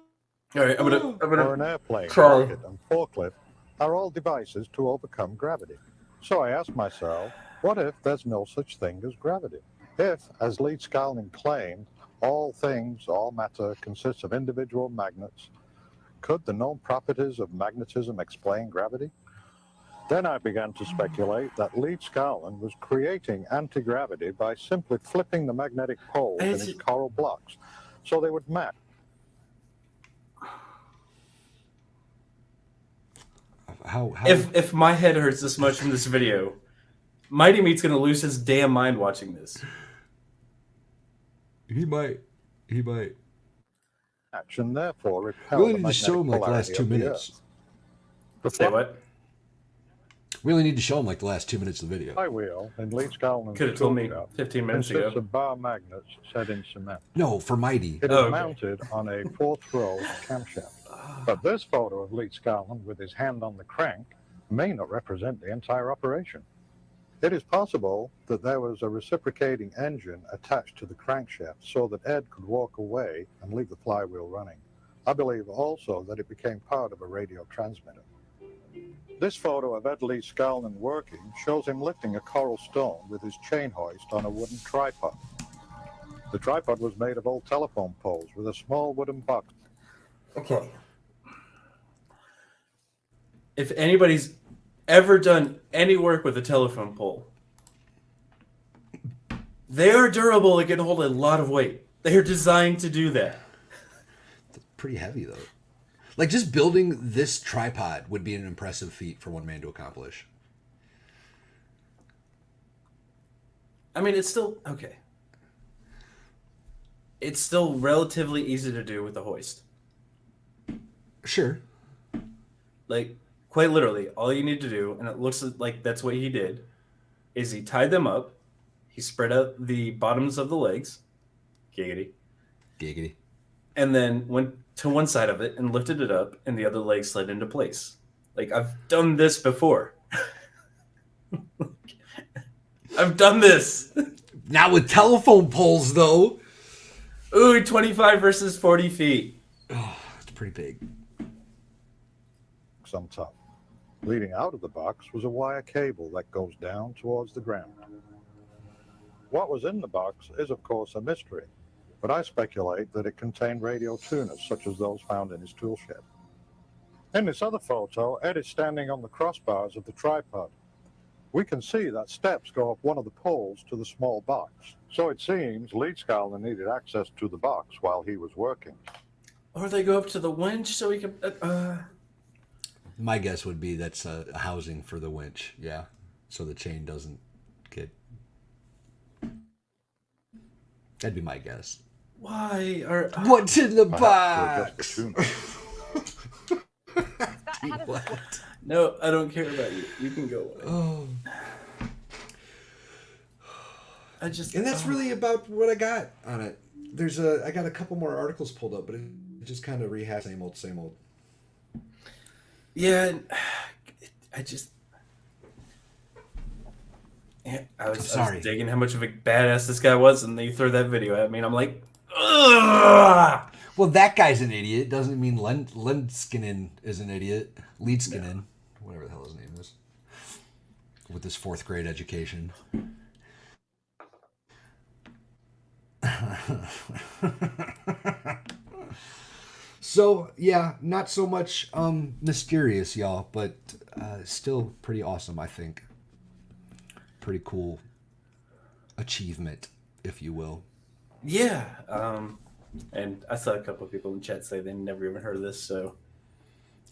Speaker 1: right, I'm
Speaker 6: Or
Speaker 1: gonna
Speaker 6: an airplane,
Speaker 1: try.
Speaker 6: rocket, and forklift are all devices to overcome gravity. So I asked myself, what if there's no such thing as gravity? If, as Lee Skalnin claimed, all things, all matter consists of individual magnets, could the known properties of magnetism explain gravity? Then I began to speculate that Lee Skalnin was creating anti-gravity by simply flipping the magnetic poles in his coral blocks so they would match.
Speaker 2: How
Speaker 1: If my head hurts this much from this video, Mighty Meat's gonna lose his damn mind watching this.
Speaker 2: he might.
Speaker 6: And therefore repel
Speaker 2: We only
Speaker 6: the
Speaker 2: need to show him
Speaker 6: magnetic
Speaker 2: like the last
Speaker 6: polarity
Speaker 2: 2
Speaker 6: of the
Speaker 2: minutes.
Speaker 6: Earth.
Speaker 1: Say what?
Speaker 2: We only need to show him like the last 2 minutes of the video.
Speaker 6: Flywheel in Lee Skalnin's
Speaker 1: Could have told me
Speaker 6: tool shop
Speaker 1: 15 minutes
Speaker 6: consists
Speaker 1: ago.
Speaker 6: of bar magnets set in cement.
Speaker 2: No, for Mighty.
Speaker 6: It is
Speaker 1: Oh, okay.
Speaker 6: mounted on a fourth-row camshaft. But this photo of Lee Skalnin with his hand on the crank may not represent the entire operation. It is possible that there was a reciprocating engine attached to the crankshaft so that Ed could walk away and leave the flywheel running. I believe also that it became part of a radio transmitter. This photo of Ed Lee Skalnin working shows him lifting a coral stone with his chain hoist on a wooden tripod. The tripod was made of old telephone poles with a small wooden box.
Speaker 1: Okay. If anybody's ever done any work with a telephone pole, they are durable and can hold a lot of weight. They are designed to do that.
Speaker 2: It's pretty heavy though. Like just building this tripod would be an impressive feat for one man to accomplish.
Speaker 1: I mean, it's still okay. It's still relatively easy to do with a hoist.
Speaker 2: Sure.
Speaker 1: Like, quite literally, all you need to do, and it looks like that's what he did, is he tied them up, he spread out the bottoms of the legs, giggity,
Speaker 2: Giggity.
Speaker 1: and then went to one side of it and lifted it up, and the other leg slid into place. Like, I've done this before. I've done this.
Speaker 2: Not with telephone poles though.
Speaker 1: Ooh, 25 versus 40 feet.
Speaker 2: Oh, it's pretty big.
Speaker 6: On top. Leading out of the box was a wire cable that goes down towards the ground. What was in the box is of course a mystery, but I speculate that it contained radio tuners such as those found in his tool shed. In this other photo, Ed is standing on the crossbars of the tripod. We can see that steps go up one of the poles to the small box. So it seems Lee Skalnin needed access to the box while he was working.
Speaker 1: Or they go up to the winch so we can...
Speaker 2: My guess would be that's a housing for the winch, yeah. So the chain doesn't get... That'd be my guess.
Speaker 1: Why are...
Speaker 2: What's in the
Speaker 6: Perhaps
Speaker 2: box? What?
Speaker 1: No, I don't care about you. You can go away.
Speaker 2: Oh.
Speaker 1: And
Speaker 2: that's really about what I got on it. I got a couple more articles pulled up, but it just kind of rehashed same old.
Speaker 1: Yeah, I was digging how much of a badass this guy was, and they throw that video at me, and I'm like, ugh!
Speaker 2: Well, that guy's an idiot. Doesn't mean Lenskinen is an idiot. Leedskinen, whatever the hell his name is, with his 4th grade education. So yeah, not so much mysterious, y'all, but still pretty awesome, I think. Pretty cool achievement, if you will.
Speaker 1: Yeah, and I saw a couple of people in chat say they never even heard of this, so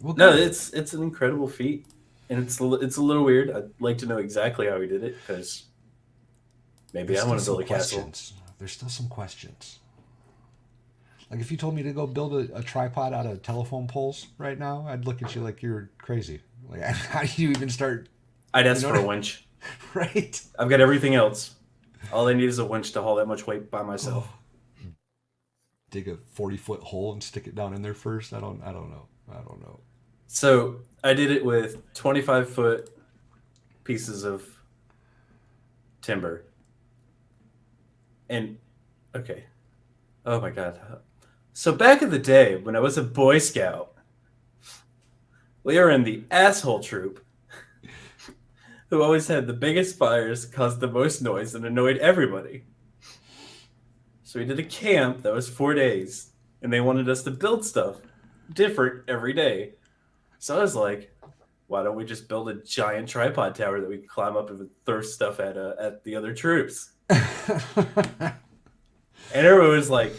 Speaker 2: Well,
Speaker 1: no,
Speaker 2: good.
Speaker 1: it's an incredible feat, and it's a little weird. I'd like to know exactly how he did it, because maybe I want to build a castle.
Speaker 2: There's still some questions. Like if you told me to go build a tripod out of telephone poles right now, I'd look at you like you're crazy. Like how do you even start?
Speaker 1: I'd ask for a winch.
Speaker 2: Right?
Speaker 1: I've got everything else. All I need is a winch to haul that much weight by myself.
Speaker 2: dig a 40-foot hole and stick it down in there first? I don't know.
Speaker 1: So I did it with 25-foot pieces of timber. And okay. Oh my God. So back in the day when I was a Boy Scout, we were in the asshole troop who always had the biggest fires, caused the most noise, and annoyed everybody. So we did a camp that was 4 days, and they wanted us to build stuff different every day. So I was like, why don't we just build a giant tripod tower that we can climb up and throw stuff at the other troops? And everyone was like,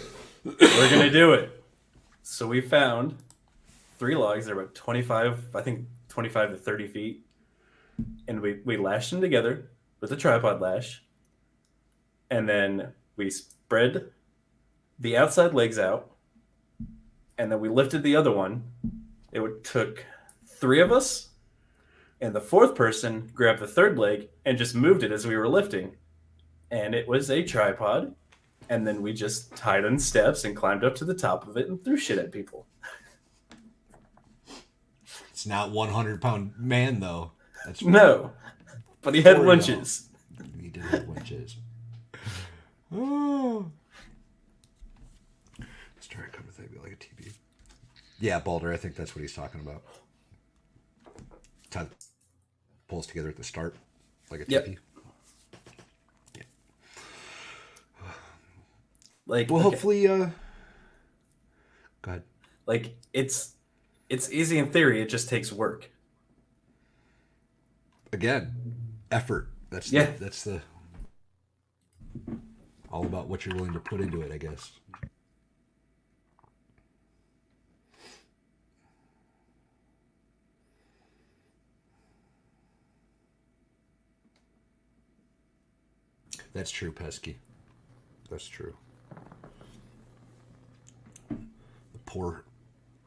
Speaker 1: we're going to do it. So we found 3 logs. They're about 25 to 30 feet. And we lashed them together with a tripod lash. And then we spread the outside legs out. And then we lifted the other one. It took 3 of us. And the 4th person grabbed the 3rd leg and just moved it as we were lifting. And it was a tripod. And then we just tied on steps and climbed up to the top of it and threw shit at people.
Speaker 2: It's not 100-pound man, though. That's
Speaker 1: no. But he had winches.
Speaker 2: He did have winches. Oh. Let's try to come to think like a TB. Yeah, Balder, I think that's what he's talking about. Tie the poles together at the start, like a TP. Yeah.
Speaker 1: Like,
Speaker 2: well, hopefully, go ahead.
Speaker 1: Like, it's easy in theory. It just takes work.
Speaker 2: Again, effort. That's the all about what you're willing to put into it, I guess. That's true, Pesky. That's true. The poor.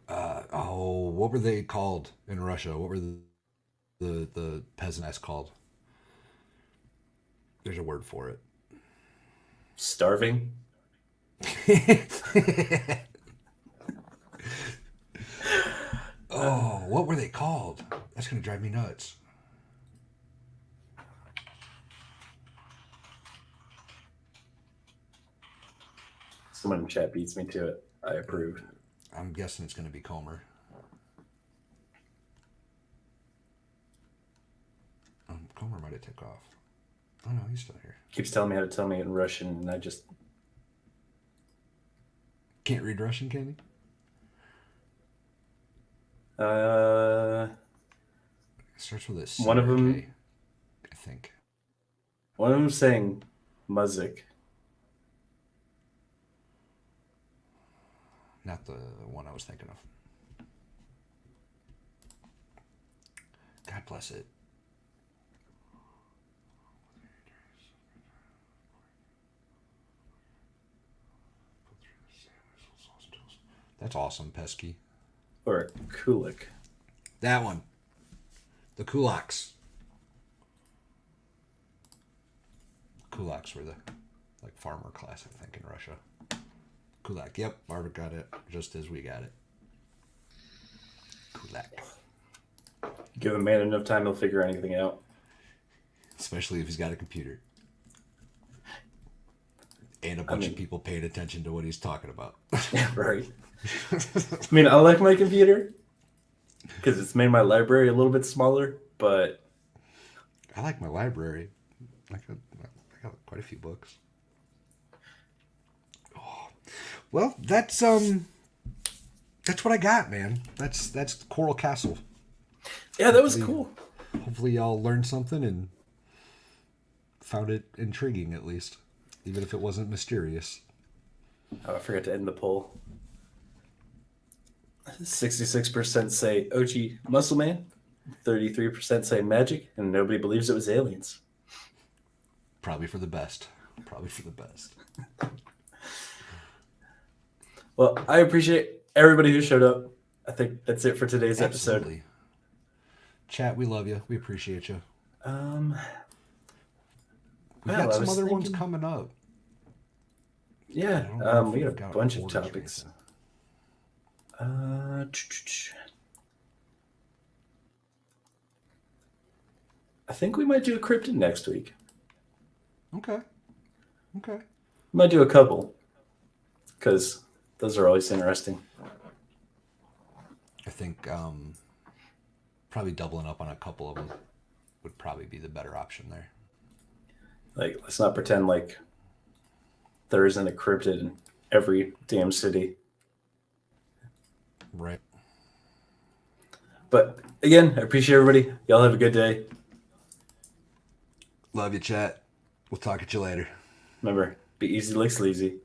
Speaker 2: What were they called in Russia? What were the peasants called? There's a word for it.
Speaker 1: Starving.
Speaker 2: Oh, what were they called? That's gonna drive me nuts.
Speaker 1: Someone in chat beats me to it. I approve.
Speaker 2: I'm guessing it's going to be Comer. Comer might have took off. Oh no, he's still here.
Speaker 1: Keeps telling me how to tell me in Russian, and I just
Speaker 2: can't read Russian, can you?
Speaker 1: It
Speaker 2: starts with a C.
Speaker 1: One of them,
Speaker 2: K, I think.
Speaker 1: One of them saying muzik.
Speaker 2: Not the one I was thinking of. God bless it. That's awesome, Pesky.
Speaker 1: Or a kulik.
Speaker 2: That one. The kulaks. Kulaks were the farmer class, I think, in Russia. Kulak. Yep, Barbara got it just as we got it. Kulak.
Speaker 1: Give a man enough time, he'll figure anything out.
Speaker 2: Especially if he's got a computer. And a bunch of people paying attention to what he's talking about.
Speaker 1: Right. I mean, I like my computer because it's made my library a little bit smaller, but
Speaker 2: I like my library. I got quite a few books. Oh. Well, that's what I got, man. That's Coral Castle.
Speaker 1: Yeah, that was cool.
Speaker 2: Hopefully y'all learned something and found it intriguing, at least, even if it wasn't mysterious.
Speaker 1: Oh, I forgot to end the poll. 66% say OG Muscle Man, 33% say magic, and nobody believes it was aliens.
Speaker 2: Probably for the best. Probably for the best.
Speaker 1: Well, I appreciate everybody who showed up. I think that's it for today's episode.
Speaker 2: Chat, we love you. We appreciate you. We
Speaker 1: got
Speaker 2: some other ones coming up.
Speaker 1: Yeah,
Speaker 2: I don't know if
Speaker 1: we
Speaker 2: we've
Speaker 1: got a bunch of
Speaker 2: orders or
Speaker 1: topics.
Speaker 2: anything.
Speaker 1: I think we might do a cryptid next week.
Speaker 2: Okay.
Speaker 1: We might do a couple because those are always interesting.
Speaker 2: I think probably doubling up on a couple of them would probably be the better option there.
Speaker 1: Like, let's not pretend like there isn't a cryptid in every damn city.
Speaker 2: Right.
Speaker 1: But again, I appreciate everybody. Y'all have a good day.
Speaker 2: Love you, chat. We'll talk at you later.
Speaker 1: Remember, be easy like sleazy.